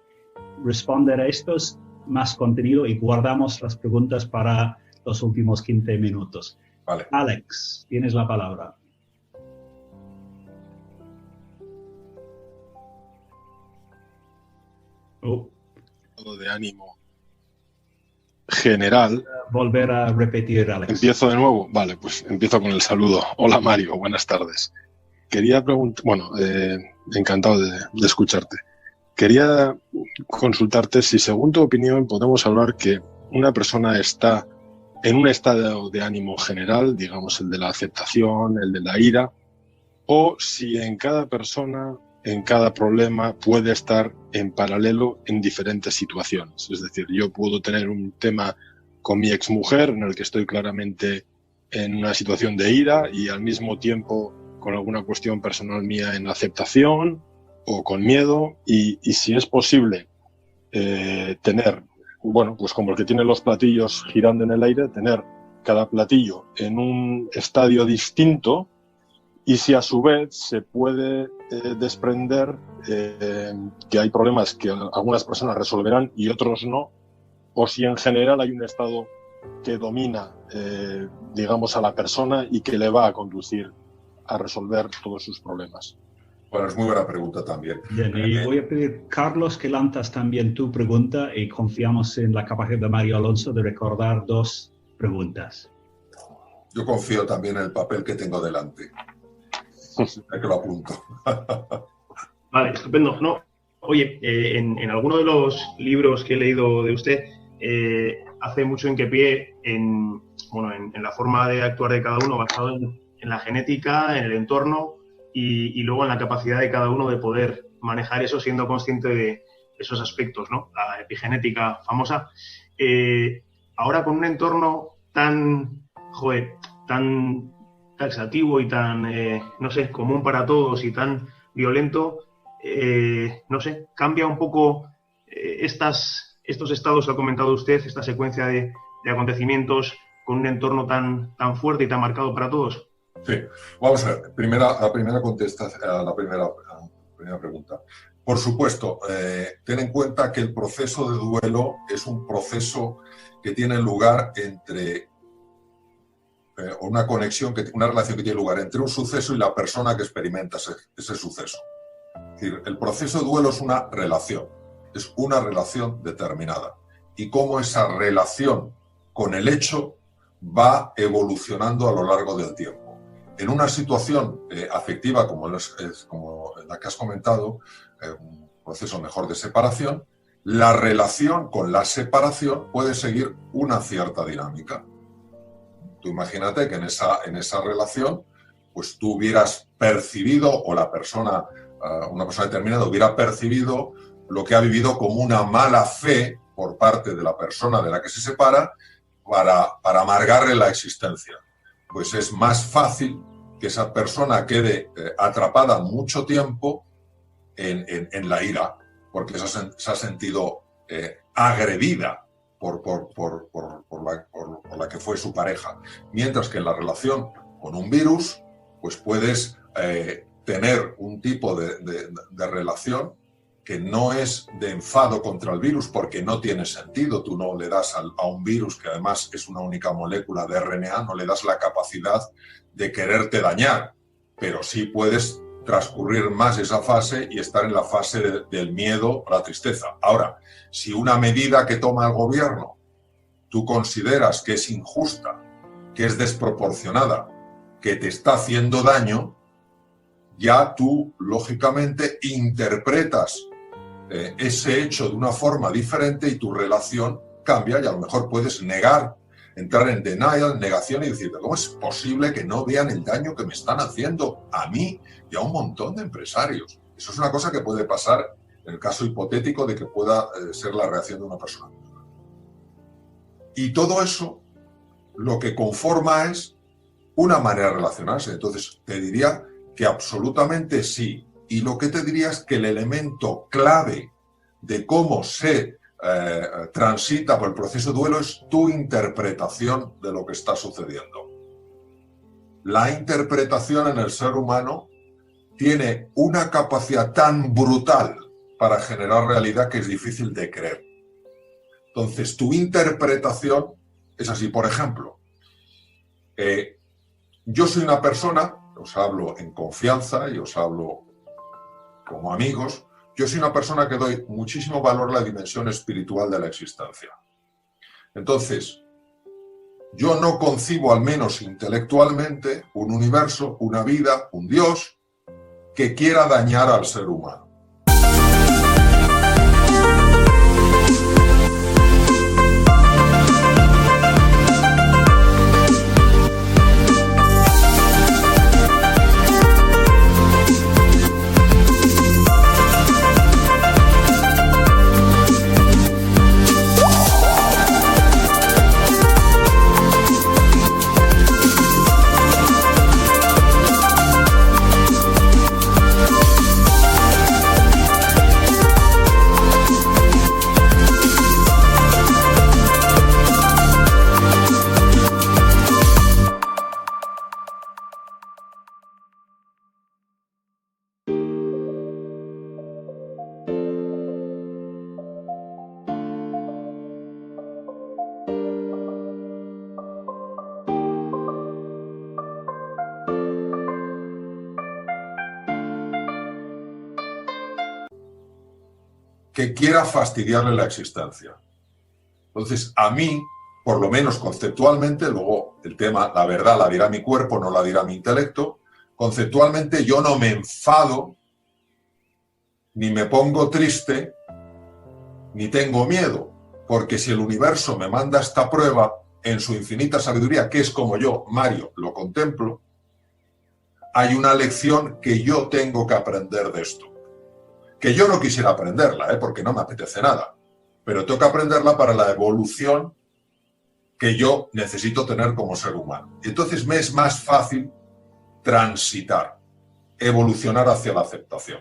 responder a estos, más contenido y guardamos las preguntas para los últimos 15 minutos. Vale. Alex, tienes la palabra. De ánimo general. Volver a repetir, Alex. ¿Empiezo de nuevo? Vale, pues empiezo con el saludo. Hola, Mario, buenas tardes. Quería preguntar, encantado de escucharte. Quería consultarte si, según tu opinión, podemos hablar que una persona está en un estado de ánimo general, digamos el de la aceptación, el de la ira, o si en cada persona, en cada problema, puede estar en paralelo en diferentes situaciones. Es decir, yo puedo tener un tema con mi exmujer en el que estoy claramente en una situación de ira y al mismo tiempo con alguna cuestión personal mía en aceptación o con miedo, y si es posible tener, pues como el que tiene los platillos girando en el aire, tener cada platillo en un estadio distinto, y si a su vez se puede desprender que hay problemas que algunas personas resolverán y otros no, o si en general hay un estado que domina, digamos, a la persona y que le va a conducir a resolver todos sus problemas. Bueno, es muy buena pregunta también. Bien, y voy a pedir, Carlos, que lanzas también tu pregunta y confiamos en la capacidad de Mario Alonso de recordar 2 preguntas. Yo confío también en el papel que tengo delante. Que lo apunto. Vale, estupendo. No, oye, en alguno de los libros que he leído de usted hace mucho hincapié en la forma de actuar de cada uno basado en la genética, en el entorno y luego en la capacidad de cada uno de poder manejar eso siendo consciente de esos aspectos, ¿no? La epigenética famosa. Ahora con un entorno tan taxativo y tan, común para todos y tan violento, cambia un poco estos estados que ha comentado usted, esta secuencia de acontecimientos con un entorno tan fuerte y tan marcado para todos. Sí, vamos a ver. La primera contestación a la primera pregunta. Por supuesto, ten en cuenta que el proceso de duelo es un proceso que tiene lugar entre una relación que tiene lugar entre un suceso y la persona que experimenta ese suceso. Es decir, el proceso de duelo es una relación determinada. Y cómo esa relación con el hecho va evolucionando a lo largo del tiempo. En una situación afectiva como la que has comentado, un proceso mejor de separación, la relación con la separación puede seguir una cierta dinámica. Tú imagínate que en esa relación, pues tú hubieras percibido, o una persona determinada hubiera percibido lo que ha vivido como una mala fe por parte de la persona de la que se separa para amargarle la existencia. Pues es más fácil que esa persona quede atrapada mucho tiempo en la ira, porque se ha sentido agredida por la que fue su pareja. Mientras que en la relación con un virus, pues puedes tener un tipo de relación que no es de enfado contra el virus, porque no tiene sentido. Tú no le das a un virus, que además es una única molécula de RNA, no le das la capacidad de quererte dañar, pero sí puedes transcurrir más esa fase y estar en la fase del miedo o la tristeza. Ahora, si una medida que toma el gobierno tú consideras que es injusta, que es desproporcionada, que te está haciendo daño, ya tú, lógicamente, interpretas ese hecho de una forma diferente y tu relación cambia, y a lo mejor puedes entrar en denial, negación, y decir, ¿cómo es posible que no vean el daño que me están haciendo a mí y a un montón de empresarios? Eso es una cosa que puede pasar en el caso hipotético de que pueda ser la reacción de una persona. Y todo eso lo que conforma es una manera de relacionarse. Entonces, te diría que absolutamente sí. Y lo que te diría es que el elemento clave de cómo se transita por el proceso de duelo es tu interpretación de lo que está sucediendo. La interpretación en el ser humano tiene una capacidad tan brutal para generar realidad que es difícil de creer. Entonces, tu interpretación es así. Por ejemplo, yo soy una persona, os hablo en confianza y os hablo como amigos, yo soy una persona que doy muchísimo valor a la dimensión espiritual de la existencia. Entonces, yo no concibo, al menos intelectualmente, un universo, una vida, un Dios que quiera dañar al ser humano. Que quiera fastidiarle la existencia. Entonces, a mí, por lo menos conceptualmente, luego el tema, la verdad la dirá mi cuerpo, no la dirá mi intelecto, conceptualmente yo no me enfado, ni me pongo triste, ni tengo miedo, porque si el universo me manda esta prueba en su infinita sabiduría, que es como yo, Mario, lo contemplo, hay una lección que yo tengo que aprender de esto. Que yo no quisiera aprenderla, porque no me apetece nada, pero tengo que aprenderla para la evolución que yo necesito tener como ser humano. Entonces me es más fácil transitar, evolucionar hacia la aceptación.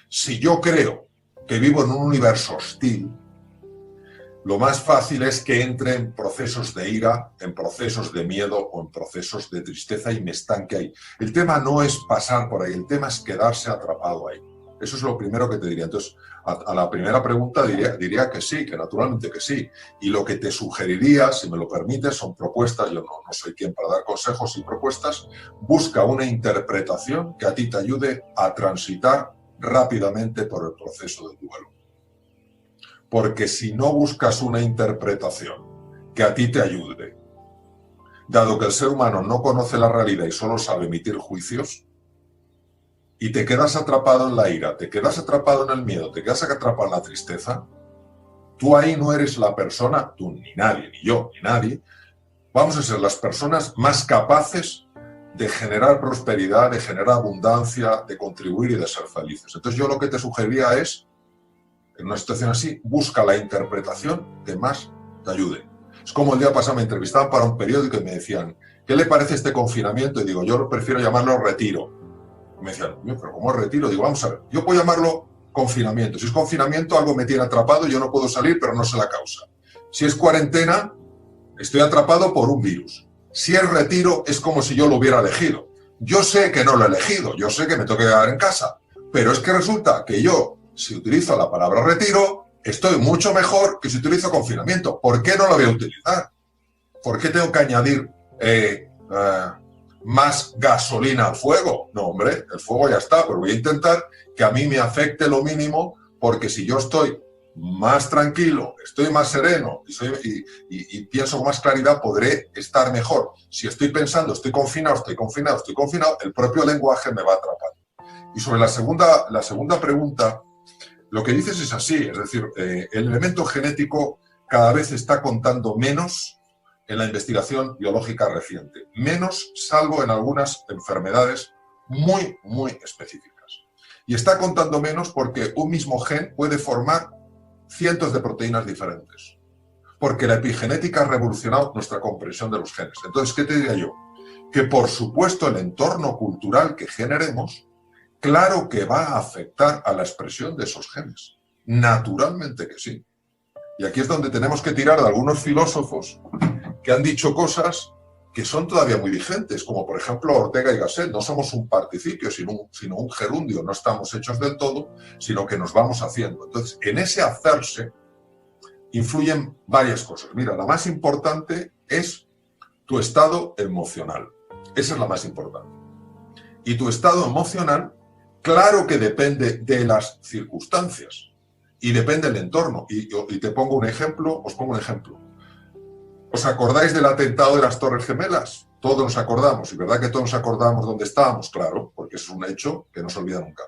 Si yo creo que vivo en un universo hostil, lo más fácil es que entre en procesos de ira, en procesos de miedo o en procesos de tristeza y me estanque ahí. El tema no es pasar por ahí, el tema es quedarse atrapado ahí. Eso es lo primero que te diría. Entonces, a la primera pregunta diría que sí, que naturalmente que sí. Y lo que te sugeriría, si me lo permites, son propuestas. Yo no soy quien para dar consejos y propuestas. Busca una interpretación que a ti te ayude a transitar rápidamente por el proceso del duelo. Porque si no buscas una interpretación que a ti te ayude, dado que el ser humano no conoce la realidad y solo sabe emitir juicios, y te quedas atrapado en la ira, te quedas atrapado en el miedo, te quedas atrapado en la tristeza, tú ahí no eres la persona, tú ni nadie, ni yo, ni nadie, vamos a ser las personas más capaces de generar prosperidad, de generar abundancia, de contribuir y de ser felices. Entonces yo lo que te sugeriría es, en una situación así, busca la interpretación que más te ayude. Es como el día pasado me entrevistaban para un periódico y me decían, ¿qué le parece este confinamiento? Y digo, yo prefiero llamarlo retiro. Me decían, pero ¿cómo retiro? Digo, vamos a ver, yo puedo llamarlo confinamiento. Si es confinamiento, algo me tiene atrapado, yo no puedo salir, pero no sé la causa. Si es cuarentena, estoy atrapado por un virus. Si es retiro, es como si yo lo hubiera elegido. Yo sé que no lo he elegido, yo sé que me tengo que quedar en casa, pero es que resulta que yo, si utilizo la palabra retiro, estoy mucho mejor que si utilizo confinamiento. ¿Por qué no lo voy a utilizar? ¿Por qué tengo que añadir más gasolina al fuego? No, hombre, el fuego ya está, pero voy a intentar que a mí me afecte lo mínimo, porque si yo estoy más tranquilo, estoy más sereno y pienso con más claridad, podré estar mejor. Si estoy pensando, estoy confinado, el propio lenguaje me va a atrapar. Y sobre la segunda pregunta, lo que dices es así, es decir, el elemento genético cada vez está contando menos en la investigación biológica reciente. Menos, salvo en algunas enfermedades muy, muy específicas. Y está contando menos porque un mismo gen puede formar cientos de proteínas diferentes. porque la epigenética ha revolucionado nuestra comprensión de los genes. Entonces, ¿qué te diría yo? Que por supuesto el entorno cultural que generemos, claro que va a afectar a la expresión de esos genes. Naturalmente que sí. Y aquí es donde tenemos que tirar de algunos filósofos que han dicho cosas que son todavía muy vigentes, como por ejemplo Ortega y Gasset. No somos un participio, sino un gerundio. No estamos hechos del todo, sino que nos vamos haciendo. Entonces, en ese hacerse influyen varias cosas. Mira, la más importante es tu estado emocional. Esa es la más importante. Y tu estado emocional, claro que depende de las circunstancias y depende del entorno. Y te pongo un ejemplo, os pongo un ejemplo. ¿Os acordáis del atentado de las Torres Gemelas? Todos nos acordamos, y verdad que todos nos acordamos dónde estábamos, claro, porque es un hecho que no se olvida nunca.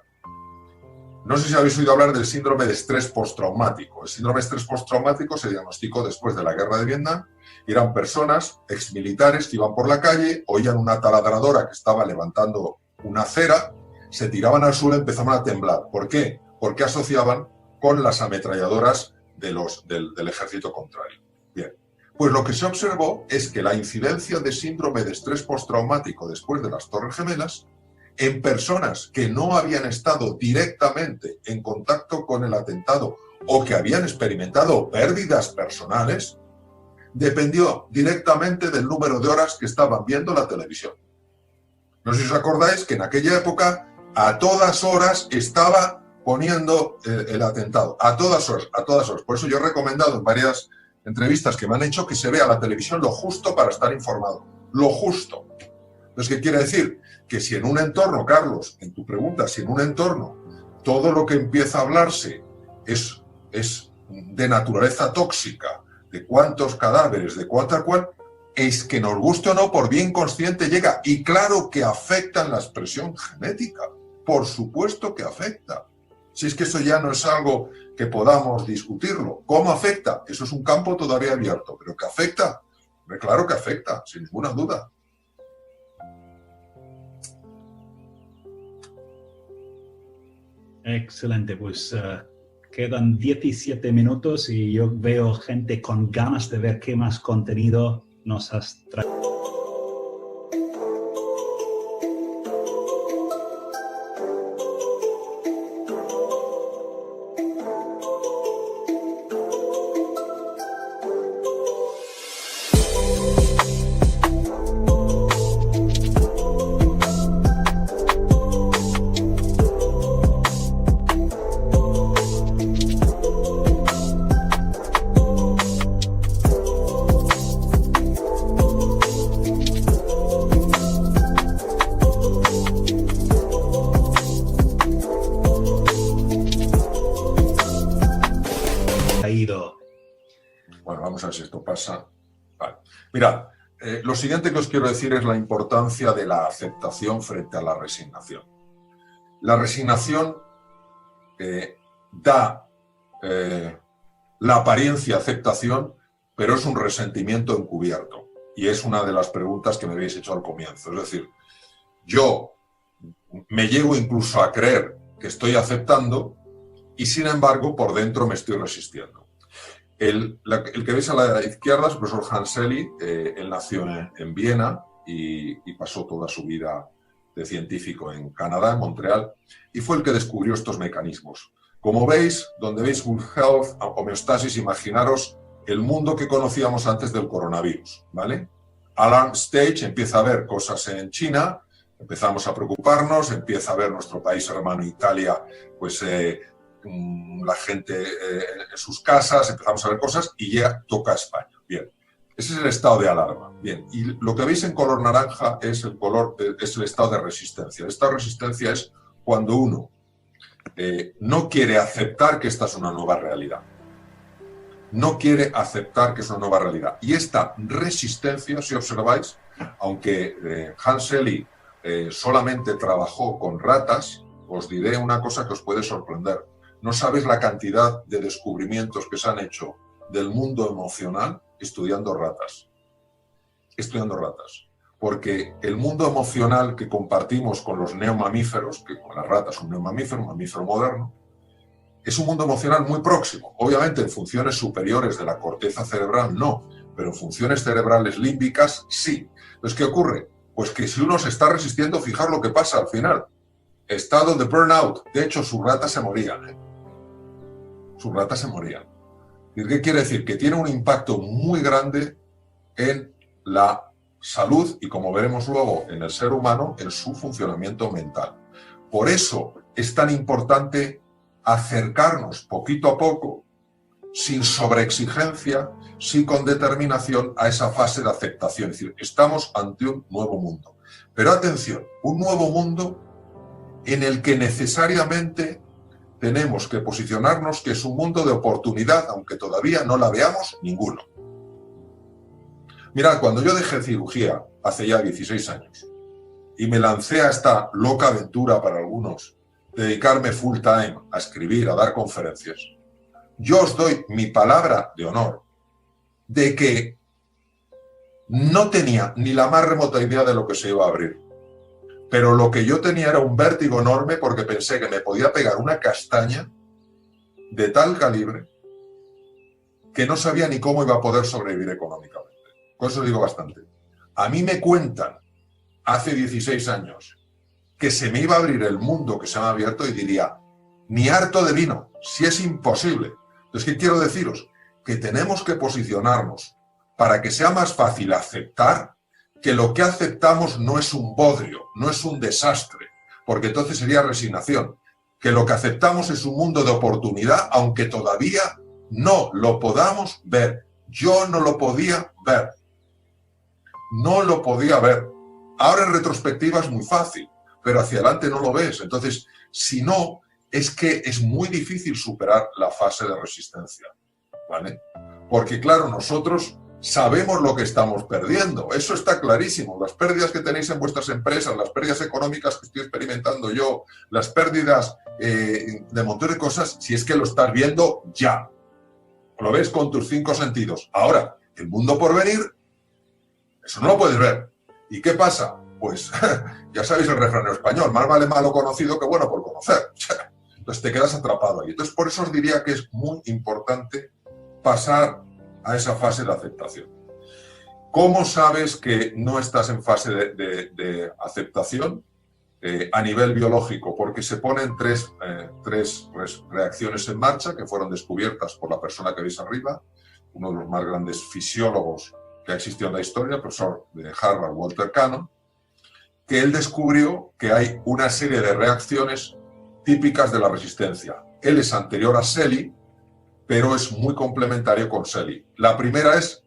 No sé si habéis oído hablar del síndrome de estrés postraumático. El síndrome de estrés postraumático se diagnosticó después de la guerra de Vietnam y eran personas, exmilitares, que iban por la calle, oían una taladradora que estaba levantando una acera, se tiraban al suelo y empezaban a temblar. ¿Por qué? Porque asociaban con las ametralladoras del ejército contrario. Bien. Pues lo que se observó es que la incidencia de síndrome de estrés postraumático después de las Torres Gemelas en personas que no habían estado directamente en contacto con el atentado o que habían experimentado pérdidas personales, dependió directamente del número de horas que estaban viendo la televisión. No sé si os acordáis que en aquella época a todas horas estaba poniendo el atentado, a todas horas, a todas horas. Por eso yo he recomendado en varias entrevistas que me han hecho que se vea la televisión lo justo para estar informado, lo justo. Entonces, ¿qué quiere decir? Que si en un entorno, Carlos, en tu pregunta, si en un entorno todo lo que empieza a hablarse es de naturaleza tóxica, de cuántos cadáveres, de cuánta cual, es que nos guste o no, por bien consciente llega. Y claro que afecta en la expresión genética, por supuesto que afecta. Si es que eso ya no es algo que podamos discutirlo. ¿Cómo afecta? Eso es un campo todavía abierto, pero que afecta, claro que afecta, sin ninguna duda. Excelente, pues quedan 17 minutos y yo veo gente con ganas de ver qué más contenido nos has traído. Bueno, vamos a ver si esto pasa. Vale. Mirad, lo siguiente que os quiero decir es la importancia de la aceptación frente a la resignación. La resignación da la apariencia de aceptación, pero es un resentimiento encubierto. Y es una de las preguntas que me habéis hecho al comienzo. Es decir, yo me llego incluso a creer que estoy aceptando y, sin embargo, por dentro me estoy resistiendo. El que veis a la izquierda es el profesor Hans Selye. Él nació en Viena y pasó toda su vida de científico en Canadá, en Montreal, y fue el que descubrió estos mecanismos. Como veis, donde veis Good Health, homeostasis, imaginaros el mundo que conocíamos antes del coronavirus, ¿vale? Alarm Stage, empieza a ver cosas en China, empezamos a preocuparnos, empieza a ver nuestro país hermano Italia, pues la gente en sus casas, empezamos a ver cosas y ya toca España. Bien, ese es el estado de alarma. Bien, y lo que veis en color naranja es el estado de resistencia. El estado de resistencia es cuando uno no quiere aceptar que esta es una nueva realidad. No quiere aceptar que es una nueva realidad. Y esta resistencia, si observáis, aunque Hans Selye solamente trabajó con ratas, os diré una cosa que os puede sorprender. No sabéis la cantidad de descubrimientos que se han hecho del mundo emocional estudiando ratas. Estudiando ratas. Porque el mundo emocional que compartimos con los neomamíferos, que con las ratas un neomamífero, un mamífero moderno, es un mundo emocional muy próximo. Obviamente en funciones superiores de la corteza cerebral no, pero en funciones cerebrales límbicas sí. Entonces, ¿qué ocurre? Pues que si uno se está resistiendo, fijar lo que pasa al final. Estado de burnout. De hecho, sus ratas se morían. Sus ratas se morían. ¿Qué quiere decir? Que tiene un impacto muy grande en la salud y, como veremos luego, en el ser humano, en su funcionamiento mental. Por eso es tan importante acercarnos poquito a poco, sin sobreexigencia, sí con determinación, a esa fase de aceptación. Es decir, estamos ante un nuevo mundo. Pero atención, un nuevo mundo en el que necesariamente tenemos que posicionarnos que es un mundo de oportunidad, aunque todavía no la veamos ninguno. Mirad, cuando yo dejé cirugía hace ya 16 años y me lancé a esta loca aventura para algunos, dedicarme full time a escribir, a dar conferencias, yo os doy mi palabra de honor de que no tenía ni la más remota idea de lo que se iba a abrir. Pero lo que yo tenía era un vértigo enorme porque pensé que me podía pegar una castaña de tal calibre que no sabía ni cómo iba a poder sobrevivir económicamente. Con eso digo bastante. A mí me cuentan hace 16 años que se me iba a abrir el mundo que se me ha abierto y diría, ni harto de vino, si es imposible. Entonces, ¿qué quiero deciros? Que tenemos que posicionarnos para que sea más fácil aceptar que lo que aceptamos no es un bodrio, no es un desastre, porque entonces sería resignación. Que lo que aceptamos es un mundo de oportunidad, aunque todavía no lo podamos ver. Yo no lo podía ver. No lo podía ver. Ahora en retrospectiva es muy fácil, pero hacia adelante no lo ves. Entonces, si no, es que es muy difícil superar la fase de resistencia, ¿vale? Porque claro, nosotros sabemos lo que estamos perdiendo, eso está clarísimo. Las pérdidas que tenéis en vuestras empresas, las pérdidas económicas que estoy experimentando yo, las pérdidas de montón de cosas, si es que lo estás viendo ya. Lo ves con tus 5 sentidos. Ahora, el mundo por venir, eso no lo puedes ver. ¿Y qué pasa? Pues ya sabéis el refrán español, más vale malo conocido que bueno por conocer. Entonces te quedas atrapado ahí. Entonces por eso os diría que es muy importante pasar a esa fase de aceptación. ¿Cómo sabes que no estás en fase de aceptación? A nivel biológico, porque se ponen tres reacciones en marcha que fueron descubiertas por la persona que veis arriba, uno de los más grandes fisiólogos que ha existido en la historia, el profesor de Harvard, Walter Cannon, que él descubrió que hay una serie de reacciones típicas de la resistencia. Él es anterior a Selye, pero es muy complementario con Selye. La primera es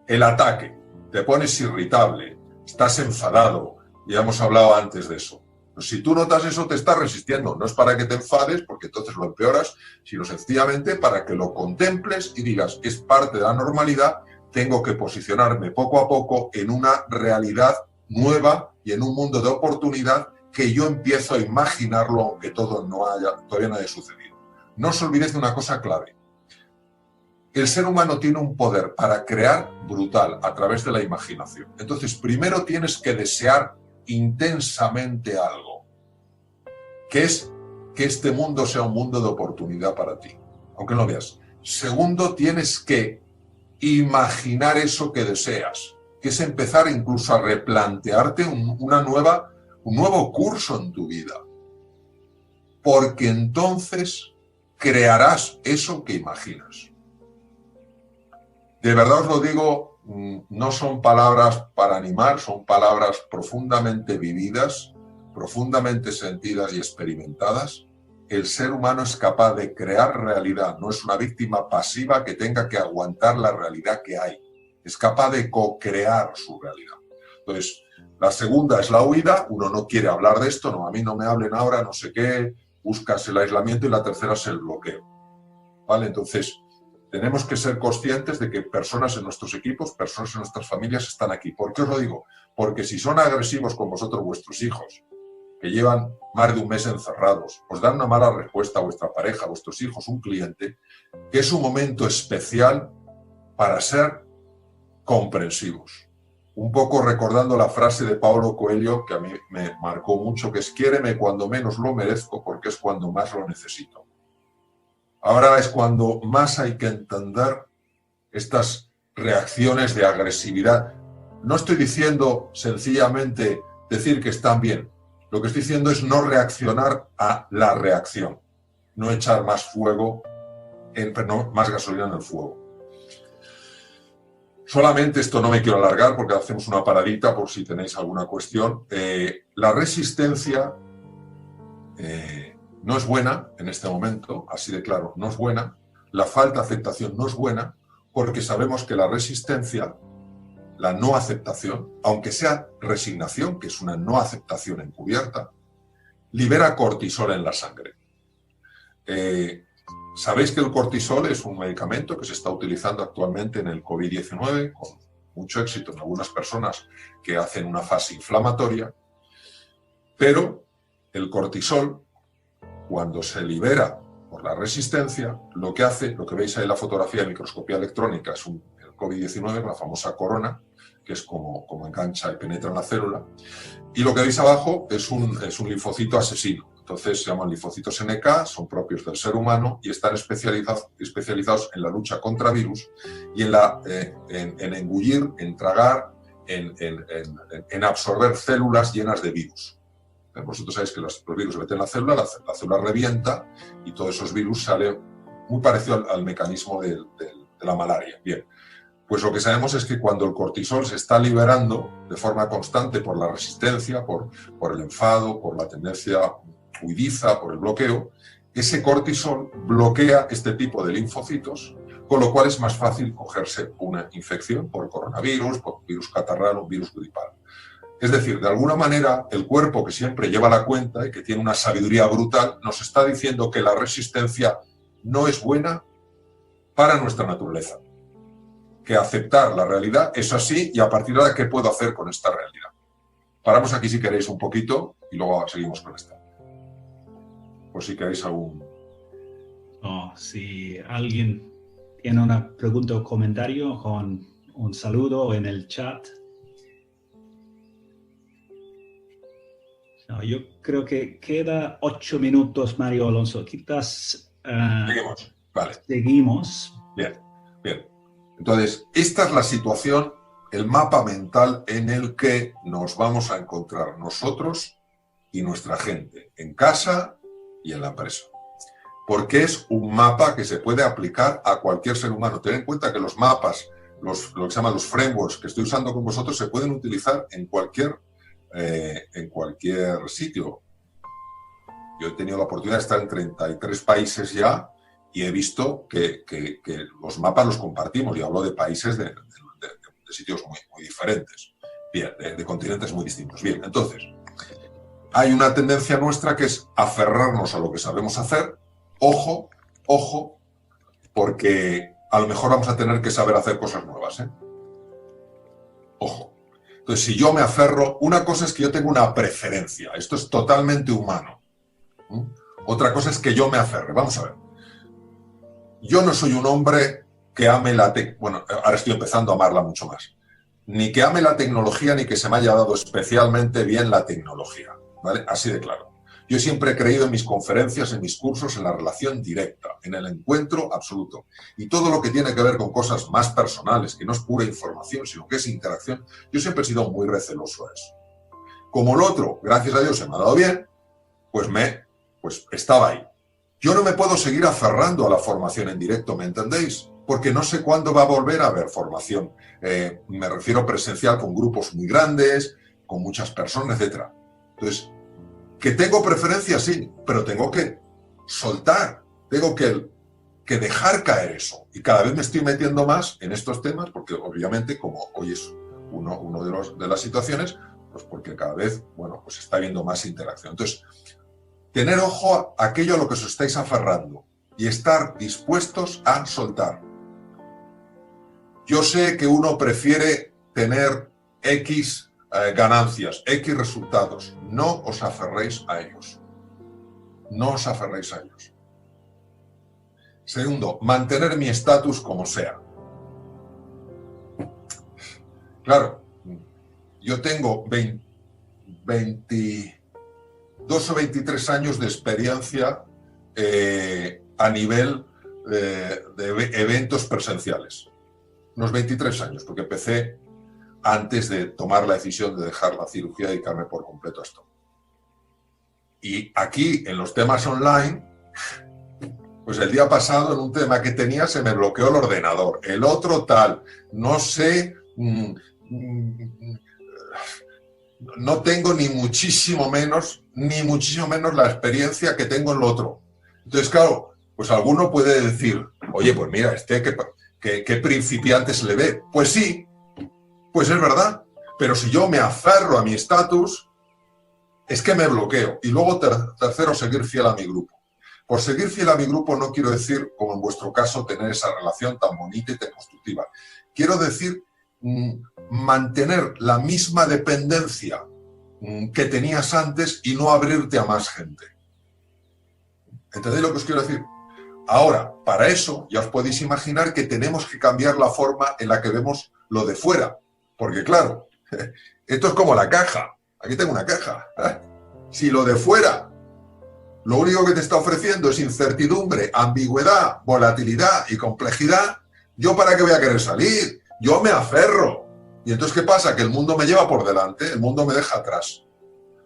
el ataque. Te pones irritable, estás enfadado, ya hemos hablado antes de eso. Pues si tú notas eso, te estás resistiendo. No es para que te enfades, porque entonces lo empeoras, sino sencillamente para que lo contemples y digas, es parte de la normalidad, tengo que posicionarme poco a poco en una realidad nueva y en un mundo de oportunidad que yo empiezo a imaginarlo, aunque todo todavía no haya sucedido. No os olvidéis de una cosa clave. El ser humano tiene un poder para crear brutal a través de la imaginación. Entonces, primero tienes que desear intensamente algo, que es que este mundo sea un mundo de oportunidad para ti, aunque no lo veas. Segundo, tienes que imaginar eso que deseas, que es empezar incluso a replantearte un nuevo curso en tu vida, porque entonces crearás eso que imaginas. De verdad os lo digo, no son palabras para animar, son palabras profundamente vividas, profundamente sentidas y experimentadas. El ser humano es capaz de crear realidad, no es una víctima pasiva que tenga que aguantar la realidad que hay. Es capaz de co-crear su realidad. Entonces, la segunda es la huida, uno no quiere hablar de esto, no, a mí no me hablen ahora, no sé qué, buscas el aislamiento, y la tercera es el bloqueo. ¿Vale? Entonces, tenemos que ser conscientes de que personas en nuestros equipos, personas en nuestras familias están aquí. ¿Por qué os lo digo? Porque si son agresivos con vosotros vuestros hijos, que llevan más de un mes encerrados, os dan una mala respuesta a vuestra pareja, a vuestros hijos, un cliente, que es un momento especial para ser comprensivos. Un poco recordando la frase de Paulo Coelho, que a mí me marcó mucho, que es: quiéreme cuando menos lo merezco, porque es cuando más lo necesito. Ahora es cuando más hay que entender estas reacciones de agresividad. No estoy diciendo sencillamente decir que están bien. Lo que estoy diciendo es no reaccionar a la reacción. No echar más fuego, más gasolina en el fuego. Solamente esto no me quiero alargar porque hacemos una paradita por si tenéis alguna cuestión. La resistencia no es buena en este momento, así de claro, no es buena. La falta de aceptación no es buena porque sabemos que la resistencia, la no aceptación, aunque sea resignación, que es una no aceptación encubierta, libera cortisol en la sangre. Sabéis que el cortisol es un medicamento que se está utilizando actualmente en el COVID-19 con mucho éxito en algunas personas que hacen una fase inflamatoria, pero el cortisol, cuando se libera por la resistencia, lo que hace, lo que veis ahí en la fotografía de microscopía electrónica, es el COVID-19, la famosa corona, que es como engancha y penetra en la célula, y lo que veis abajo es un linfocito asesino. Entonces se llaman linfocitos NK, son propios del ser humano y están especializados en la lucha contra virus y en engullir, en tragar, en absorber células llenas de virus. Vosotros sabéis que los virus se meten en la célula revienta y todos esos virus salen muy parecido al mecanismo de la malaria. Bien, pues lo que sabemos es que cuando el cortisol se está liberando de forma constante por la resistencia, por el enfado, por la tendencia huidiza, por el bloqueo, ese cortisol bloquea este tipo de linfocitos, con lo cual es más fácil cogerse una infección por coronavirus, por virus catarral o virus gripal. Es decir, de alguna manera, el cuerpo que siempre lleva la cuenta y que tiene una sabiduría brutal, nos está diciendo que la resistencia no es buena para nuestra naturaleza. Que aceptar la realidad es así y a partir de ahora, ¿qué puedo hacer con esta realidad? Paramos aquí si queréis un poquito y luego seguimos con esta. Por si queréis algún... Si alguien tiene una pregunta o comentario, con un saludo en el chat. Yo creo que queda 8 minutos, Mario Alonso. Quizás seguimos. Vale. Seguimos. Bien. Entonces, esta es la situación, el mapa mental en el que nos vamos a encontrar nosotros y nuestra gente, en casa y en la empresa. Porque es un mapa que se puede aplicar a cualquier ser humano. Ten en cuenta que los mapas, lo que se llaman los frameworks que estoy usando con vosotros, se pueden utilizar en cualquier sitio. Yo he tenido la oportunidad de estar en 33 países ya y he visto que los mapas los compartimos. Y hablo de países de sitios muy diferentes. Bien, de continentes muy distintos. Bien, entonces... hay una tendencia nuestra que es aferrarnos a lo que sabemos hacer. Ojo, porque a lo mejor vamos a tener que saber hacer cosas nuevas. Ojo. Entonces, si yo me aferro, una cosa es que yo tengo una preferencia. Esto es totalmente humano. Otra cosa es que yo me aferre. Vamos a ver. Yo no soy un hombre que ame la tecnología. Bueno, ahora estoy empezando a amarla mucho más. Ni que ame la tecnología, ni que se me haya dado especialmente bien la tecnología. ¿Vale? Así de claro. Yo siempre he creído en mis conferencias, en mis cursos, en la relación directa, en el encuentro absoluto. Y todo lo que tiene que ver con cosas más personales, que no es pura información, sino que es interacción, yo siempre he sido muy receloso a eso. Como el otro, gracias a Dios, se me ha dado bien, pues estaba ahí. Yo no me puedo seguir aferrando a la formación en directo, ¿me entendéis? Porque no sé cuándo va a volver a haber formación. Me refiero presencial con grupos muy grandes, con muchas personas, etc. Entonces, que tengo preferencia, sí, pero tengo que soltar, tengo que dejar caer eso. Y cada vez me estoy metiendo más en estos temas, porque obviamente, como hoy es uno de las situaciones, pues porque cada vez, pues está habiendo más interacción. Entonces, tener ojo a aquello a lo que os estáis aferrando y estar dispuestos a soltar. Yo sé que uno prefiere tener X ganancias, X resultados. No os aferréis a ellos. No os aferréis a ellos. Segundo, mantener mi estatus como sea. Claro, yo tengo 22 o 23 años de experiencia a nivel de eventos presenciales. Unos 23 años, porque empecé antes de tomar la decisión de dejar la cirugía y dedicarme por completo a esto. Y aquí, en los temas online, pues el día pasado en un tema que tenía se me bloqueó el ordenador, el otro tal, no sé, no tengo ni muchísimo menos la experiencia que tengo en lo otro. Entonces, claro, pues alguno puede decir, oye, pues mira, ¿qué principiante se le ve? Pues sí, pues es verdad, pero si yo me aferro a mi estatus, es que me bloqueo. Y luego, tercero, seguir fiel a mi grupo. Por seguir fiel a mi grupo no quiero decir, como en vuestro caso, tener esa relación tan bonita y tan constructiva. Quiero decir mantener la misma dependencia que tenías antes y no abrirte a más gente. ¿Entendéis lo que os quiero decir? Ahora, para eso, ya os podéis imaginar que tenemos que cambiar la forma en la que vemos lo de fuera. Porque claro, esto es como la caja. Aquí tengo una caja. Si lo de fuera, lo único que te está ofreciendo es incertidumbre, ambigüedad, volatilidad y complejidad, ¿yo para qué voy a querer salir? Yo me aferro. Y entonces, ¿qué pasa? Que el mundo me lleva por delante, el mundo me deja atrás.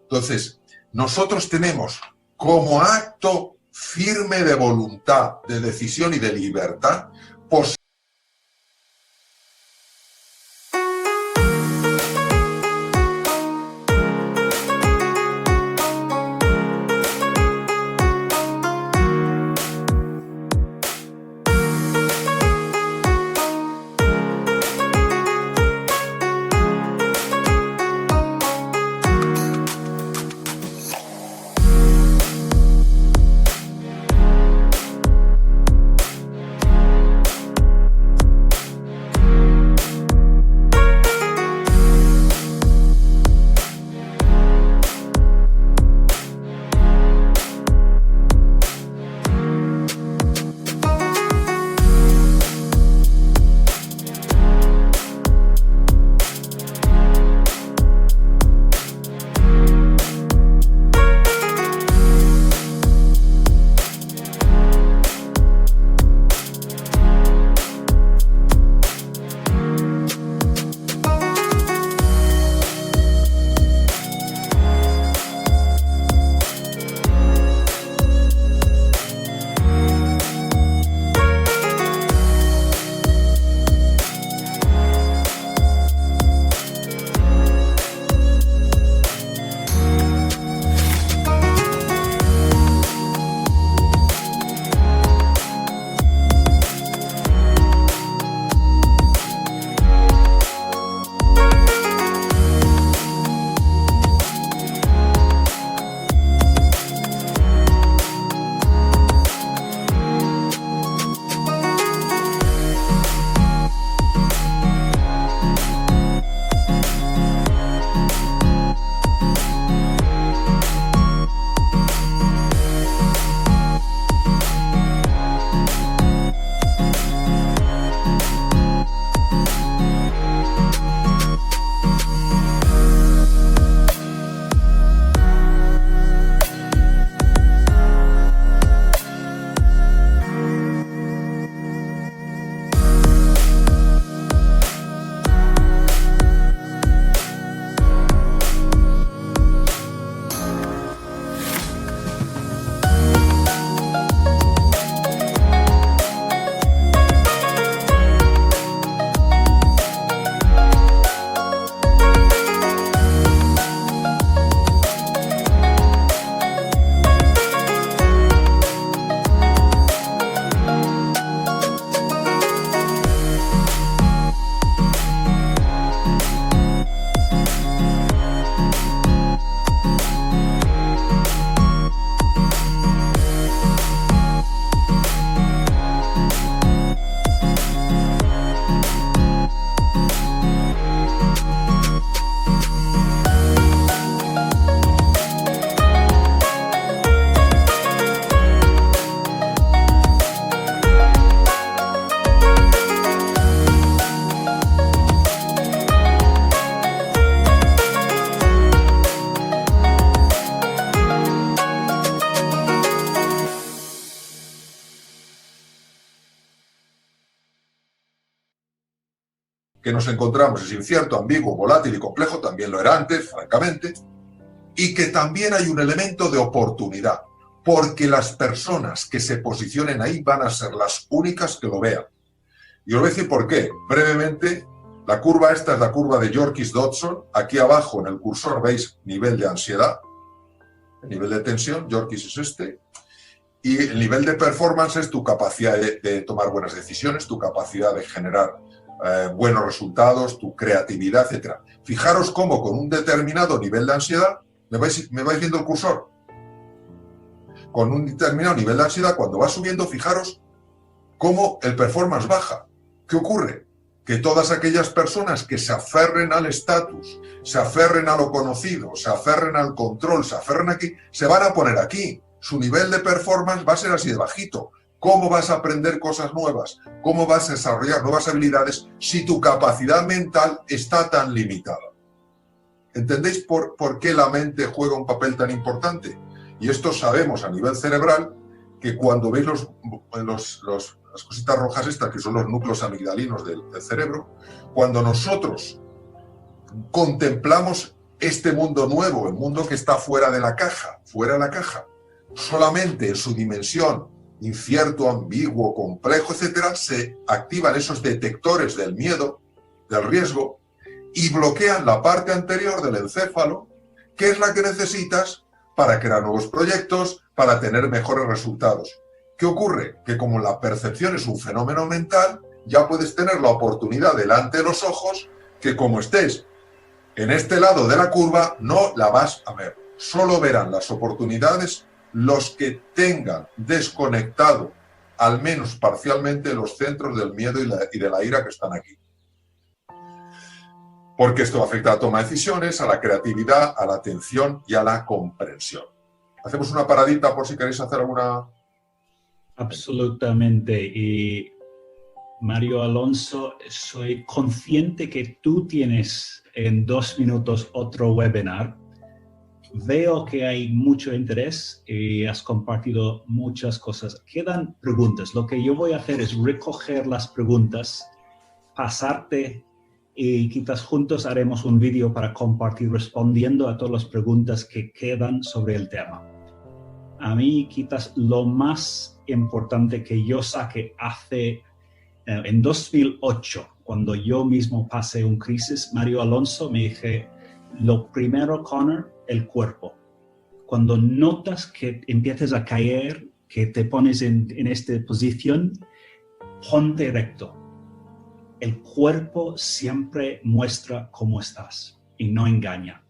Entonces, nosotros tenemos como acto firme de voluntad, de decisión y de libertad, que nos encontramos es incierto, ambiguo, volátil y complejo, también lo era antes, francamente, y que también hay un elemento de oportunidad, porque las personas que se posicionen ahí van a ser las únicas que lo vean. Y os voy a decir por qué. Brevemente, la curva esta es la curva de Yorkis-Dodson. Aquí abajo en el cursor veis nivel de ansiedad, el nivel de tensión, Yorkis es este, y el nivel de performance es tu capacidad de tomar buenas decisiones, tu capacidad de generar buenos resultados, tu creatividad, etc. Fijaros cómo con un determinado nivel de ansiedad, ¿me vais viendo el cursor? Con un determinado nivel de ansiedad, cuando va subiendo, fijaros cómo el performance baja. ¿Qué ocurre? Que todas aquellas personas que se aferren al estatus, se aferren a lo conocido, se aferren al control, se aferren aquí, se van a poner aquí. Su nivel de performance va a ser así de bajito. ¿Cómo vas a aprender cosas nuevas? ¿Cómo vas a desarrollar nuevas habilidades si tu capacidad mental está tan limitada? ¿Entendéis por qué la mente juega un papel tan importante? Y esto sabemos a nivel cerebral, que cuando veis las cositas rojas estas, que son los núcleos amigdalinos del cerebro, cuando nosotros contemplamos este mundo nuevo, el mundo que está fuera de la caja, solamente en su dimensión incierto, ambiguo, complejo, etcétera, se activan esos detectores del miedo, del riesgo, y bloquean la parte anterior del encéfalo, que es la que necesitas para crear nuevos proyectos, para tener mejores resultados. ¿Qué ocurre? Que como la percepción es un fenómeno mental, ya puedes tener la oportunidad delante de los ojos, que como estés en este lado de la curva, no la vas a ver. Solo verán las oportunidades los que tengan desconectado, al menos parcialmente, los centros del miedo y de la ira que están aquí. Porque esto afecta a la toma de decisiones, a la creatividad, a la atención y a la comprensión. ¿Hacemos una paradita por si queréis hacer alguna...? Absolutamente. Y Mario Alonso, soy consciente que tú tienes en 2 minutos otro webinar. Veo que hay mucho interés y has compartido muchas cosas. Quedan preguntas. Lo que yo voy a hacer es recoger las preguntas, pasarte y quizás juntos haremos un vídeo para compartir respondiendo a todas las preguntas que quedan sobre el tema. A mí quizás lo más importante que yo saqué en 2008, cuando yo mismo pasé una crisis, Mario Alonso, me dije, lo primero, Connor, el cuerpo. Cuando notas que empiezas a caer, que te pones en esta posición, ponte recto. El cuerpo siempre muestra cómo estás y no engaña.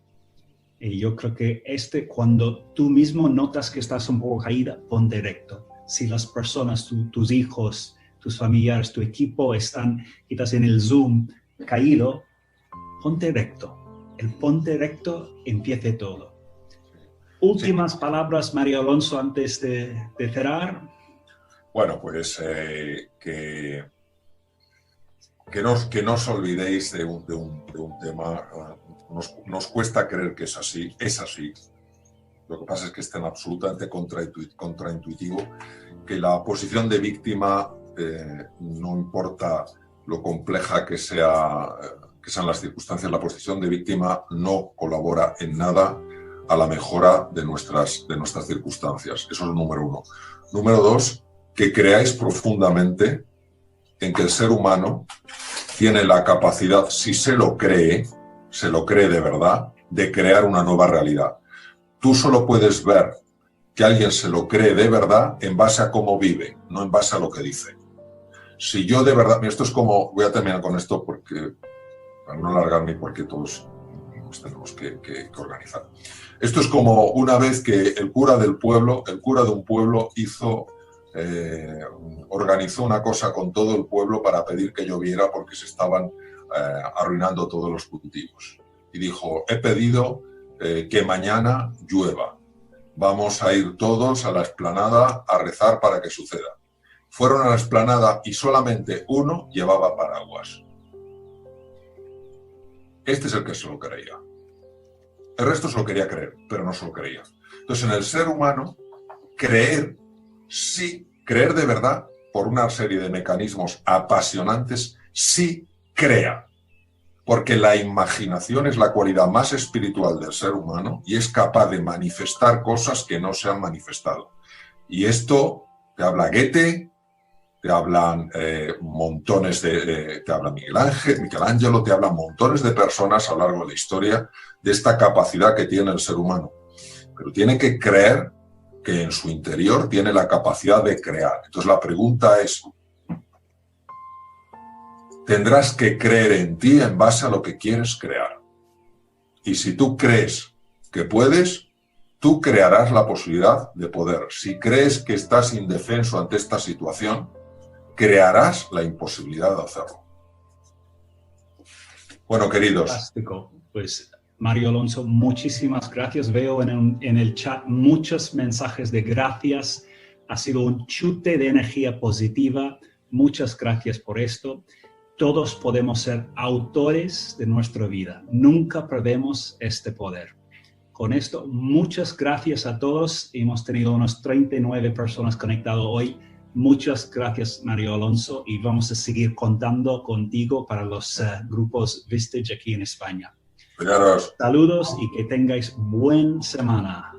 Y yo creo que cuando tú mismo notas que estás un poco caída, ponte recto. Si las personas, tus hijos, tus familiares, tu equipo están quizás en el Zoom caído, ponte recto. El ponte recto empiece todo. Últimas palabras, Mario Alonso, antes de cerrar. Bueno, pues que no os olvidéis de un tema. Nos cuesta creer que es así. Es así. Lo que pasa es que es tan absolutamente contraintuitivo que la posición de víctima, no importa lo compleja que sean las circunstancias, la posición de víctima no colabora en nada a la mejora de nuestras circunstancias. Eso es el número 1. Número 2, que creáis profundamente en que el ser humano tiene la capacidad, si se lo cree de verdad, de crear una nueva realidad. Tú solo puedes ver que alguien se lo cree de verdad en base a cómo vive, no en base a lo que dice. Si yo de verdad, esto es como, voy a terminar con esto porque, para no alargarme, porque todos nos tenemos que organizar. Esto es como una vez que el cura de un pueblo organizó una cosa con todo el pueblo para pedir que lloviera porque se estaban arruinando todos los cultivos. Y dijo, he pedido que mañana llueva. Vamos a ir todos a la explanada a rezar para que suceda. Fueron a la explanada y solamente uno llevaba paraguas. Este es el que se lo creía. El resto se lo quería creer, pero no se lo creía. Entonces, en el ser humano, creer de verdad, por una serie de mecanismos apasionantes, sí crea. Porque la imaginación es la cualidad más espiritual del ser humano y es capaz de manifestar cosas que no se han manifestado. Y esto te habla Goethe, te hablan montones te habla Michelangelo, te hablan montones de personas a lo largo de la historia de esta capacidad que tiene el ser humano. Pero tiene que creer que en su interior tiene la capacidad de crear. Entonces la pregunta es, tendrás que creer en ti en base a lo que quieres crear. Y si tú crees que puedes, tú crearás la posibilidad de poder. Si crees que estás indefenso ante esta situación, crearás la imposibilidad de hacerlo. Bueno, queridos. Fantástico. Pues, Mario Alonso, muchísimas gracias. Veo en el chat muchos mensajes de gracias. Ha sido un chute de energía positiva. Muchas gracias por esto. Todos podemos ser autores de nuestra vida. Nunca perdemos este poder. Con esto, muchas gracias a todos. Hemos tenido unos 39 personas conectadas hoy. Muchas gracias, Mario Alonso, y vamos a seguir contando contigo para los grupos Vistage aquí en España. Cuidaros. Saludos y que tengáis buena semana.